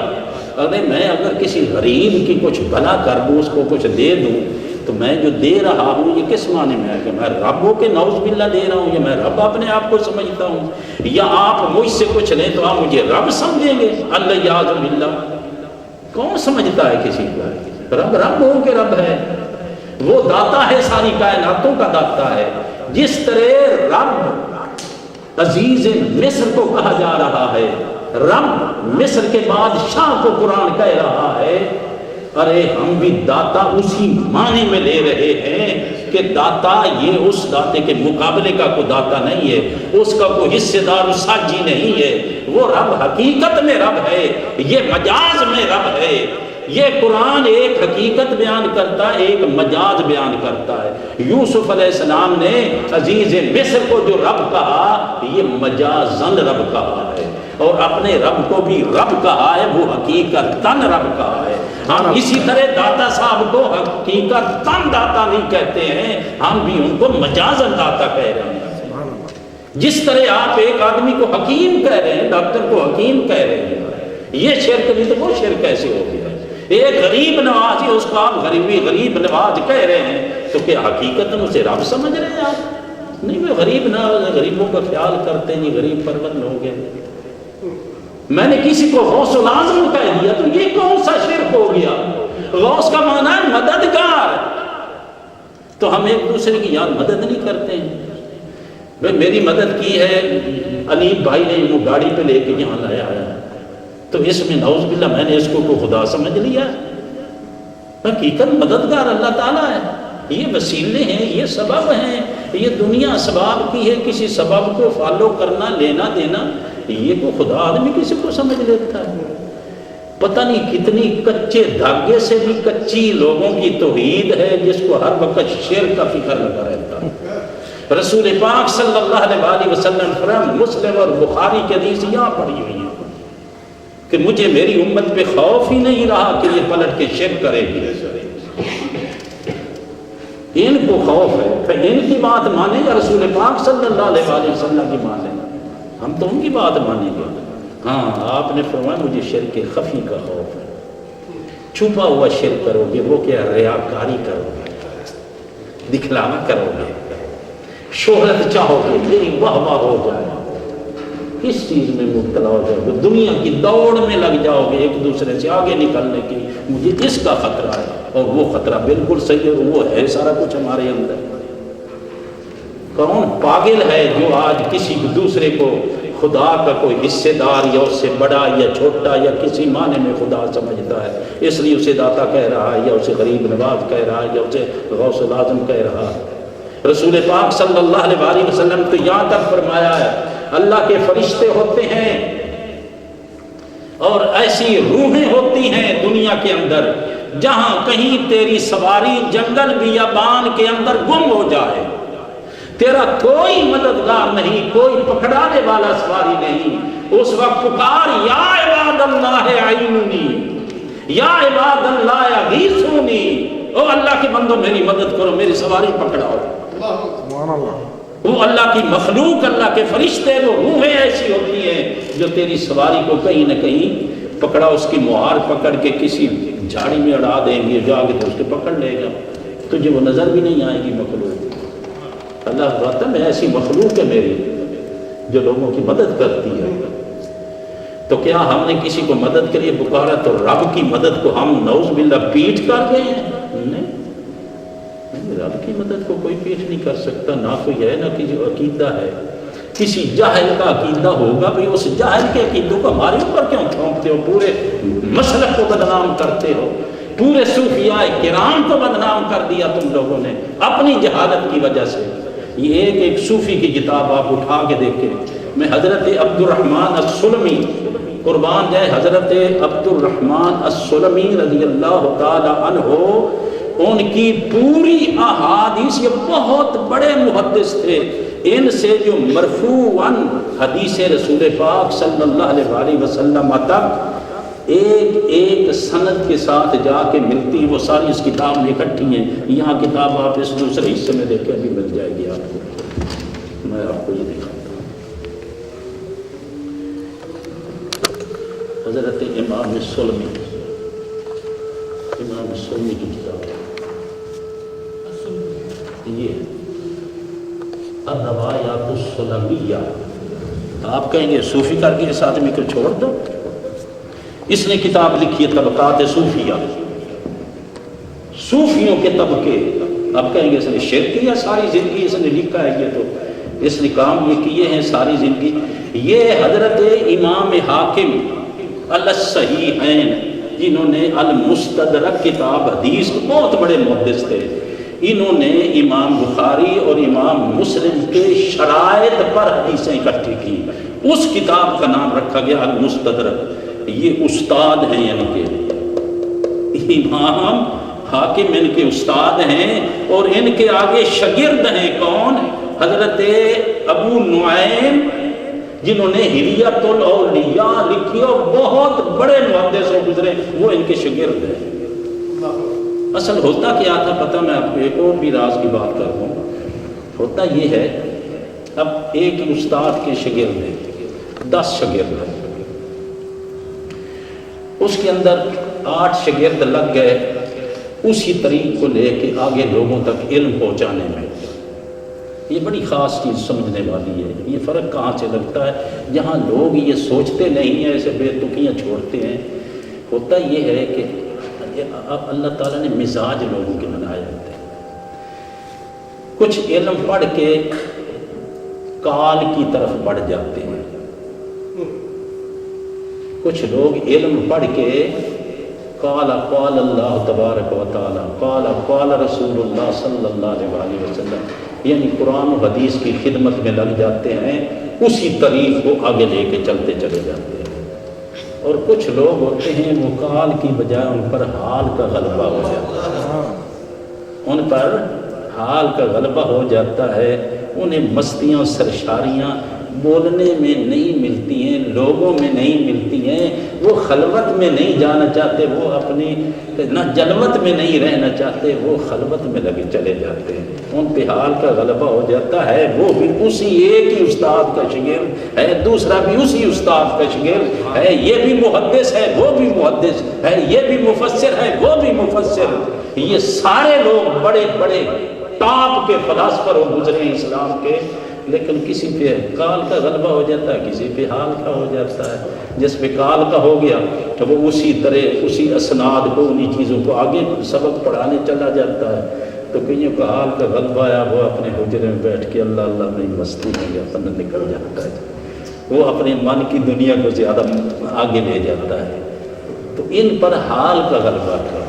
ارے میں اگر کسی غریب کی کچھ بھلا کر دوں، اس کو کچھ دے دوں، تو میں جو دے رہا ہوں یہ کس معنی میں ہے کہ میں رب ہو کے نعوذ باللہ دے رہا ہوں، یا میں رب اپنے آپ کو سمجھتا ہوں، یا آپ مجھ سے کچھ لیں تو آپ مجھے رب سمجھیں گے؟ اللہ یعوذ باللہ. کون سمجھتا ہے کسی کو؟ رب رب ہو کے رب ہے، وہ داتا ہے، ساری کائناتوں کا داتا ہے. جس طرح رب عزیز مصر کو کہا جا رہا ہے، رب مصر کے بادشاہ کو قرآن کہہ رہا ہے، ارے ہم بھی داتا اسی معنی میں لے رہے ہیں کہ داتا یہ اس داتے کے مقابلے کا کوئی داتا نہیں ہے، اس کا کوئی حصے دار ساجی نہیں ہے. وہ رب حقیقت میں رب ہے، یہ مجاز میں رب ہے. یہ قرآن ایک حقیقت بیان کرتا ہے، ایک مجاز بیان کرتا ہے. یوسف علیہ السلام نے عزیز مصر کو جو رب کہا یہ مجازن رب کہا ہے، اور اپنے رب کو بھی رب کہا ہے، وہ حقیقتاً رب کہا ہے. ہم اسی طرح داتا صاحب کو حقیقتاً داتا نہیں کہتے ہیں، ہم بھی ان کو مجازن داتا کہہ رہے ہیں. جس طرح آپ ایک آدمی کو حکیم کہہ رہے ہیں، ڈاکٹر کو حکیم کہہ رہے ہیں، یہ شرک نہیں تو وہ شرک کیسے ہو گیا؟ ایک غریب نواز ہے، اس کو آپ غریب نواز کہہ رہے ہیں، تو کیا حقیقت اسے رب سمجھ رہے ہیں آپ؟ نہیں، وہ غریب نواز، غریبوں کا خیال کرتے نہیں، غریب پرور لوگ ہیں. میں نے کسی کو غوث العظم کہہ دیا تو یہ کون سا شرک ہو گیا؟ غوث کا معنی ہے مددگار. تو ہم ایک دوسرے کی یاد مدد نہیں کرتے ہیں. بھئی میری مدد کی ہے علی بھائی نے وہ گاڑی پہ لے کے یہاں لایا ہے، تو اس میں نعوذ باللہ میں نے اس کو خدا سمجھ لیا. حقیقت مددگار اللہ تعالیٰ ہے. یہ وسیلے ہیں، یہ سبب ہیں، یہ دنیا اسباب کی ہے. کسی سبب کو فالو کرنا، لینا دینا، یہ کو خدا آدمی کسی کو سمجھ لیتا ہے. پتہ نہیں کتنی کچے دھاگے سے بھی کچی لوگوں کی توحید ہے جس کو ہر وقت شرک کا فکر لگا رہتا ہے. رسول پاک صلی اللہ علیہ وآلہ وسلم فرمایا، مسلم اور بخاری کی حدیث یہاں پڑھی ہوئی ہے کہ مجھے میری امت پہ خوف ہی نہیں رہا کہ یہ پلٹ کے شرک کرے گی. ان کو خوف ہے کہ ان کی بات مانیں یا رسول پاک صلی اللہ علیہ وآلہ وسلم کی مانیں؟ ہم تو ان کی بات مانیں گے. ہاں آپ نے فرمایا مجھے شرک خفی کا خوف ہے. چھپا ہوا شرک کرو گے، وہ کیا ریاکاری کرو گے، دکھلاوا کرو گے، شہرت چاہو گے، میری واہ واہ ہو جائے، اس چیز میں مبتلا ہو جاؤ گے، دنیا کی دوڑ میں لگ جاؤ گے ایک دوسرے سے آگے نکلنے کی. مجھے اس کا خطرہ ہے، اور وہ خطرہ بالکل صحیح ہے، وہ ہے سارا کچھ ہمارے اندر. کون پاگل ہے جو آج کسی دوسرے کو خدا کا کوئی حصے دار یا اس سے بڑا یا چھوٹا یا کسی معنی میں خدا سمجھتا ہے، اس لیے اسے داتا کہہ رہا ہے، یا اسے غریب نواز کہہ رہا ہے، یا اسے غوث العظم کہہ رہا ہے. رسول پاک صلی اللہ علیہ وآلہ وسلم تو یہاں تک فرمایا ہے اللہ کے فرشتے ہوتے ہیں اور ایسی روحیں ہوتی ہیں دنیا کے اندر جہاں کہیں تیری سواری جنگل بیابان کے اندر گم ہو جائے، تیرا کوئی مددگار نہیں، کوئی پکڑانے والا سواری نہیں، اس وقت پکار یا عباد اللہ اعینونی، یا عباد اللہ اغیثونی، او اللہ کے بندو میری مدد کرو، میری سواری پکڑاؤ. وہ اللہ کی مخلوق، اللہ کے فرشتے، وہ روحیں ایسی ہوتی ہیں جو تیری سواری کو کہیں نہ کہیں پکڑا، اس کی مہار پکڑ کے کسی جھاڑی میں اڑا دیں گے، جا کے تو اس کے پکڑ لے گا، تجھے وہ نظر بھی نہیں آئے گی مخلوق. اللہ کہتا ہے ایسی مخلوق ہے میری جو لوگوں کی مدد کرتی ہے. تو کیا ہم نے کسی کو مدد کے لیے پکارا تو رب کی مدد کو ہم نعوذ باللہ پیٹ کر گئے ہیں؟ نہیں، رب کی مدد کو کوئی پیٹ نہیں کر سکتا. نہ کوئی ہے نہ کسی عقیدہ ہے. کسی جاہل کا عقیدہ ہوگا، بھئی اس جاہل کے عقیدوں کو ہمارے اوپر کیوں تھوپتے ہو؟ پورے مسلک کو بدنام کرتے ہو، پورے صوفیاء کرام کو بدنام کر دیا تم لوگوں نے اپنی جہالت کی وجہ سے. یہ ایک صوفی کی کتاب آپ اٹھا کے دیکھیں. میں حضرت عبد الرحمن السلمی قربان جائے حضرت عبد الرحمن السلمی رضی اللہ تعالی عنہ، ان کی پوری احادیث، یہ بہت بڑے محدث تھے، ان سے جو مرفوعاً حدیث رسول پاک صلی اللہ علیہ وسلم تک ایک ایک سند کے ساتھ جا کے ملتی، وہ ساری اس کتاب میں اکٹھی ہیں۔ یہاں کتاب آپ اس دوسرے حصے میں دیکھیں، ابھی مل جائے گی آپ کو، میں آپ کو یہ دکھاتا ہوں۔ حضرت امام سلمی، امام سلمی کی کتاب یہ الروایات السلمیہ، آپ کہیں گے صوفی کر کے اس آدمی کو چھوڑ دو، اس نے کتاب لکھی ہے طبقات صوفیہ، صوفیوں کے طبقے۔ آپ کہیں گے اس نے شرک کیا ساری زندگی، اس نے لکھا ہے، یہ تو اس نے کام یہ کیے ہیں ساری زندگی۔ یہ حضرت امام حاکم الصحیحین، جنہوں نے المستدرک کتاب حدیث کے بہت بڑے محدث تھے، انہوں نے امام بخاری اور امام مسلم کے شرائط پر حدیثیں اکٹھی کی، اس کتاب کا نام رکھا گیا المستدرک۔ یہ استاد ہیں، یعنی کہ امام حاکم ان کے استاد ہیں، اور ان کے آگے شاگرد ہیں کون؟ حضرت ابو نعیم، جنہوں نے حلیۃ الاولیاء لکھی اور بہت بڑے محدث سے گزرے، وہ ان کے شاگرد ہیں۔ اصل ہوتا کیا تھا پتہ، میں آپ کو ایک اور بھی راز کی بات کر دوں۔ ہوتا یہ ہے، اب ایک استاد کے شاگرد ہیں، 10 شاگرد ہیں، اس کے اندر 8 شاگرد لگ گئے اسی طریق کو لے کے آگے لوگوں تک علم پہنچانے میں۔ یہ بڑی خاص چیز سمجھنے والی ہے۔ یہ فرق کہاں سے لگتا ہے؟ جہاں لوگ یہ سوچتے نہیں ہیں، ایسے بے تکیاں چھوڑتے ہیں۔ ہوتا یہ ہے کہ اللہ تعالیٰ نے مزاج لوگوں کے بنائے ہوتے ہیں، کچھ علم پڑھ کے کال کی طرف بڑھ جاتے ہیں، کچھ لوگ علم پڑھ کے قال قال اللہ تبارک و تعالی، قال رسول اللہ صلی اللہ علیہ وسلم، یعنی قرآن و حدیث کی خدمت میں لگ جاتے ہیں، اسی طریق کو آگے لے کے چلتے چلے جاتے ہیں۔ اور کچھ لوگ ہوتے ہیں وہ قال کی بجائے ان پر حال کا غلبہ ہو جاتا ہے، ان پر حال کا غلبہ ہو جاتا ہے، انہیں مستی سرشاریاں بولنے میں نہیں ملتی ہیں، لوگوں میں نہیں ملتی ہیں، وہ خلوت میں نہیں جانا چاہتے، وہ اپنی نہ جلوت میں نہیں رہنا چاہتے، وہ خلوت میں لگے چلے جاتے ہیں، ان پہ حال کا غلبہ ہو جاتا ہے۔ وہ بھی اسی ایک ہی استاد کا شاگرد ہے، دوسرا بھی اسی استاد کا شاگرد ہے، یہ بھی محدث ہے وہ بھی محدث ہے، یہ بھی مفسر ہے وہ بھی مفسر، یہ سارے لوگ بڑے بڑے ٹاپ کے فلاسفر ہو گزرے ہیں اسلام کے، لیکن کسی پہ قال کا غلبہ ہو جاتا ہے، کسی پہ حال کا ہو جاتا ہے۔ جس پہ قال کا ہو گیا تو وہ اسی طرح اسی اسناد کو انہی چیزوں کو آگے سبق پڑھانے چلا جاتا ہے، تو کئیوں کا حال کا غلبہ آیا، وہ اپنے حجرے میں بیٹھ کے اللہ اللہ میں مستی میں اپنا نکل جاتا ہے، وہ اپنے من کی دنیا کو زیادہ آگے لے جاتا ہے۔ تو ان پر حال کا غلبہ تھا،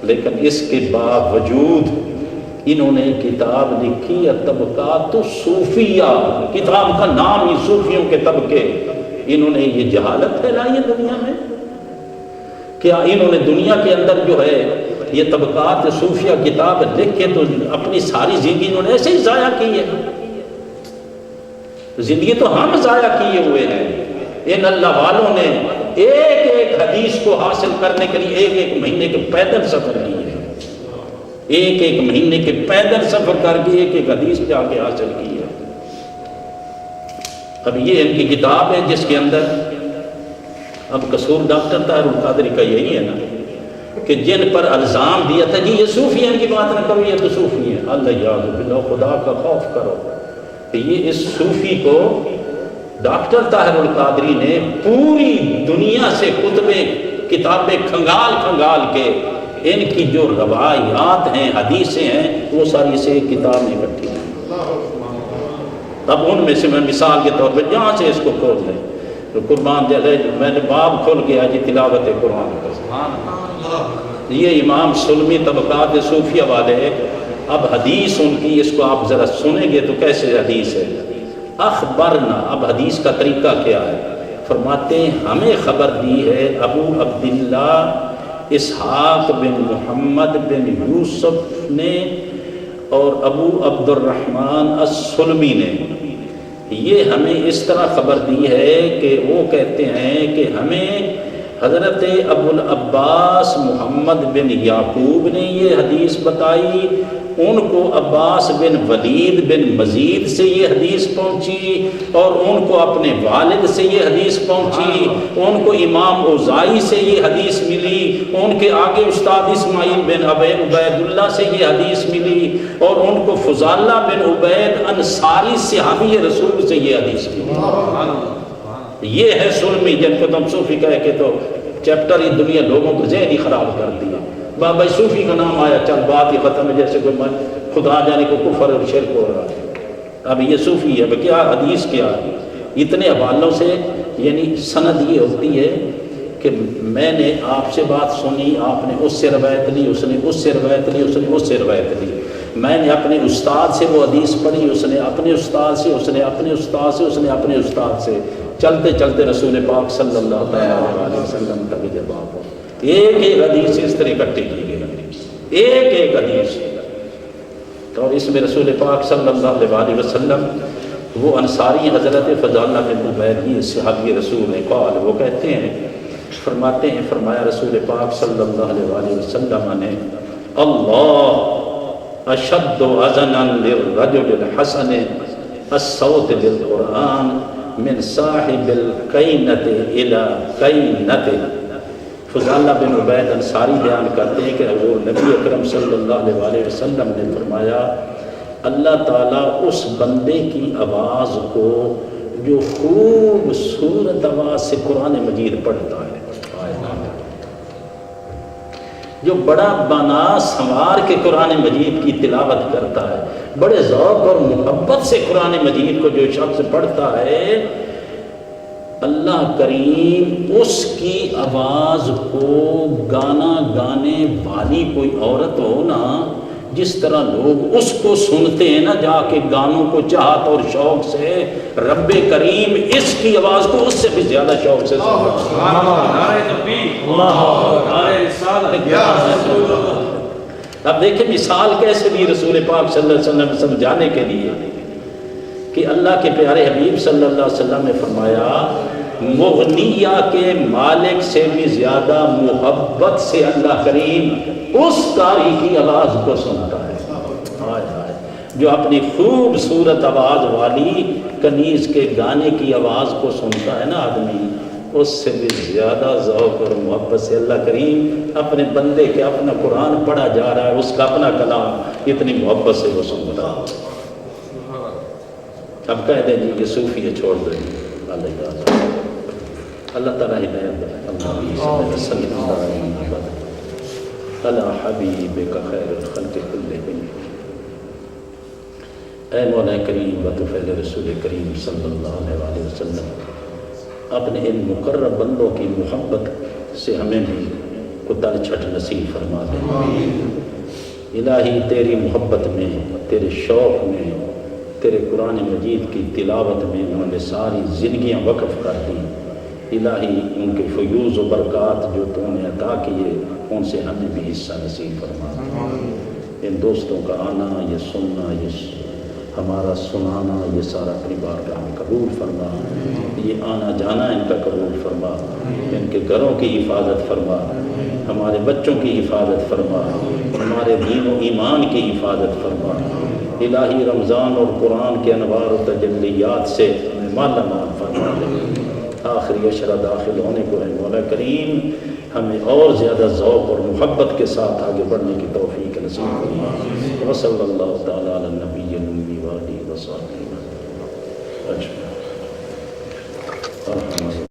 لیکن اس کے باوجود انہوں نے کتاب لکھی طبقات صوفیہ، کتاب کا نام ہی صوفیوں کے طبقے۔ انہوں نے یہ جہالت پھیلائی ہے دنیا میں، کیا انہوں نے دنیا کے اندر جو ہے یہ طبقات صوفیہ کتاب لکھ کے تو اپنی ساری زندگی انہوں نے ایسے ہی ضائع کی ہے؟ زندگی تو ہم ضائع کیے ہوئے ہیں۔ ان اللہ والوں نے ایک ایک حدیث کو حاصل کرنے کے لیے ایک ایک مہینے کے پیدل سفر کیے، ایک ایک مہینے کے پیدل سفر کر کے ایک ایک حدیث جا کے حاصل کی ہے۔ اب یہ ان کی کتاب ہے جس کے اندر اب قصور ڈاکٹر طاہر القادری کا یہی ہے نا کہ جن پر الزام دیا تھا جی یہ صوفی ہیں، ان کی بات نہ کرو، یہ تو صوفی ہیں، اللہ یاد باللہ، خدا کا خوف کرو۔ کہ یہ اس صوفی کو ڈاکٹر طاہر القادری نے پوری دنیا سے کتبیں کتابیں کھنگال کھنگال کے ان کی جو روایات ہیں حدیثیں ہیں وہ ساری سے ایک کتاب میں اکٹھی ہیں۔ اب ان میں سے میں مثال کے طور پہ جہاں سے اس کو کھول دیں تو قربان جائے میں نے باب کھول گیا جی تلاوت قرآن کا۔ یہ امام سلمی طبقات صوفیہ والے، اب حدیث ان کی اس کو آپ ذرا سنیں گے تو کیسے حدیث ہے؟ اخبرنا، اب حدیث کا طریقہ کیا ہے؟ فرماتے ہیں ہمیں خبر دی ہے ابو عبداللہ اسحاق بن محمد بن یوسف نے اور ابو عبد الرحمن السلمی نے، یہ ہمیں اس طرح خبر دی ہے کہ وہ کہتے ہیں کہ ہمیں حضرت ابو العباس محمد بن یعقوب نے یہ حدیث بتائی، ان کو عباس بن ولید بن مزید سے یہ حدیث پہنچی، اور ان کو اپنے والد سے یہ حدیث پہنچی، ان کو امام اوزائی سے یہ حدیث ملی، ان کے آگے استاد اسماعیل بن عبید اللہ سے یہ حدیث ملی، اور ان کو فضالہ بن عبید انصاری صحابی رسول سے یہ حدیث ملی۔ یہ ہے سلمی، جن کو تم صوفی کہہ کے تو چیپٹر ہی دنیا لوگوں کو ذہن ہی خراب کر دیا۔ بابا صوفی کا نام آیا چل بات ہی ختم ہے، جیسے کوئی خدا جانے کو کفر اور شرک ہو رہا ہے۔ اب یہ صوفی ہے، کیا حدیث کیا ہے، اتنے حوالوں سے، یعنی سند یہ ہوتی ہے کہ میں نے آپ سے بات سنی، آپ نے اس سے روایت لی، اس نے اس سے روایت لی، اس نے اس سے روایت لی، میں نے اپنے استاد سے وہ حدیث پڑھی، اس نے اپنے استاد سے، اس نے اپنے استاد سے، اس نے اپنے استاد سے، چلتے چلتے رسول پاک صلی اللہ علیہ وسلم تک جب آپ ایک ایک حدیث اس طرح اکٹھی کی گئی، ایک ایک حدیث، اور اس میں رسول پاک صلی اللہ علیہ وسلم وہ انصاری حضرت فضالہ بن عبید صحابی رسول ہیں، قال وہ کہتے ہیں، فرماتے ہیں، فرمایا رسول پاک صلی اللہ علیہ وسلم نے اللہ اشد اذنا للرجل الحسن الصوت للقرآن من صاحب القینۃ الی قینۃ۔ فضالہ بن عبید انصاری بیان کرتے ہیں کہ حضور نبی اکرم صلی اللہ علیہ وسلم نے فرمایا اللہ تعالیٰ اس بندے کی آواز کو جو خوبصورت آواز سے قرآن مجید پڑھتا ہے، جو بڑا بنا سنوار کے قرآن مجید کی تلاوت کرتا ہے، بڑے ذوق اور محبت سے قرآن مجید کو جو شخص پڑھتا ہے، اللہ کریم اس کی آواز کو گانا گانے والی کوئی عورت ہو نا، جس طرح لوگ اس کو سنتے ہیں نا جا کے گانوں کو چاہت اور شوق سے، رب کریم اس کی آواز کو اس سے بھی زیادہ شوق سے سنتا ہے۔ اب دیکھیں مثال کیسے دی رسول پاک صلی اللہ علیہ وسلم سمجھانے کے لیے کہ اللہ کے پیارے حبیب صلی اللہ علیہ وسلم نے فرمایا مغنیہ کے مالک سے بھی زیادہ محبت سے اللہ کریم اس قاری کی آواز کو سنتا ہے، جو اپنی خوبصورت آواز والی کنیز کے گانے کی آواز کو سنتا ہے نا آدمی، اس سے بھی زیادہ ذوق اور محبت سے اللہ کریم اپنے بندے کے اپنا قرآن پڑھا جا رہا ہے، اس کا اپنا کلام اتنی محبت سے وہ سنتا ہے۔ اب کہہ دیں جی یہ صوفی ہے، چھوڑ دیں اللہ تعالیٰ ہدایت دے۔ اللہ حبیبک خیر الخلق کلہم، اے مولا کریم بطفیل رسول کریم صلی اللہ علیہ وسلم، اپنے ان مقرب بندوں کی محبت سے ہمیں بھی کتل چھٹ نصیب فرما دے۔ الہی تیری محبت میں، تیرے شوق میں، تیرے قرآن مجید کی تلاوت میں انہوں نے ساری زندگیاں وقف کر دی، الہی ان کے فیوز و برکات جو تو نے عطا کیے ان سے ہمیں بھی حصہ نصیب فرما۔ ان دوستوں کا آنا، یہ سننا، یہ ہمارا سنانا، یہ سارا اپنی بارگاہ میں قبول فرما، یہ آنا جانا ان کا قبول فرما، ان کے گھروں کی حفاظت فرما، ہمارے بچوں کی حفاظت فرما، ہمارے دین و ایمان کی حفاظت فرما۔ الہی رمضان اور قرآن کے انوار و تجلیات سے مالا مال فرما دے۔ آخری اشرہ داخل ہونے کو ہے مولا کریم ہمیں اور زیادہ ذوق اور محبت کے ساتھ آگے بڑھنے کی توفیق نصیب فرما۔ وصلی اللہ تعالی علی النبی الأمی وآلہ وصحبہ اجمعین۔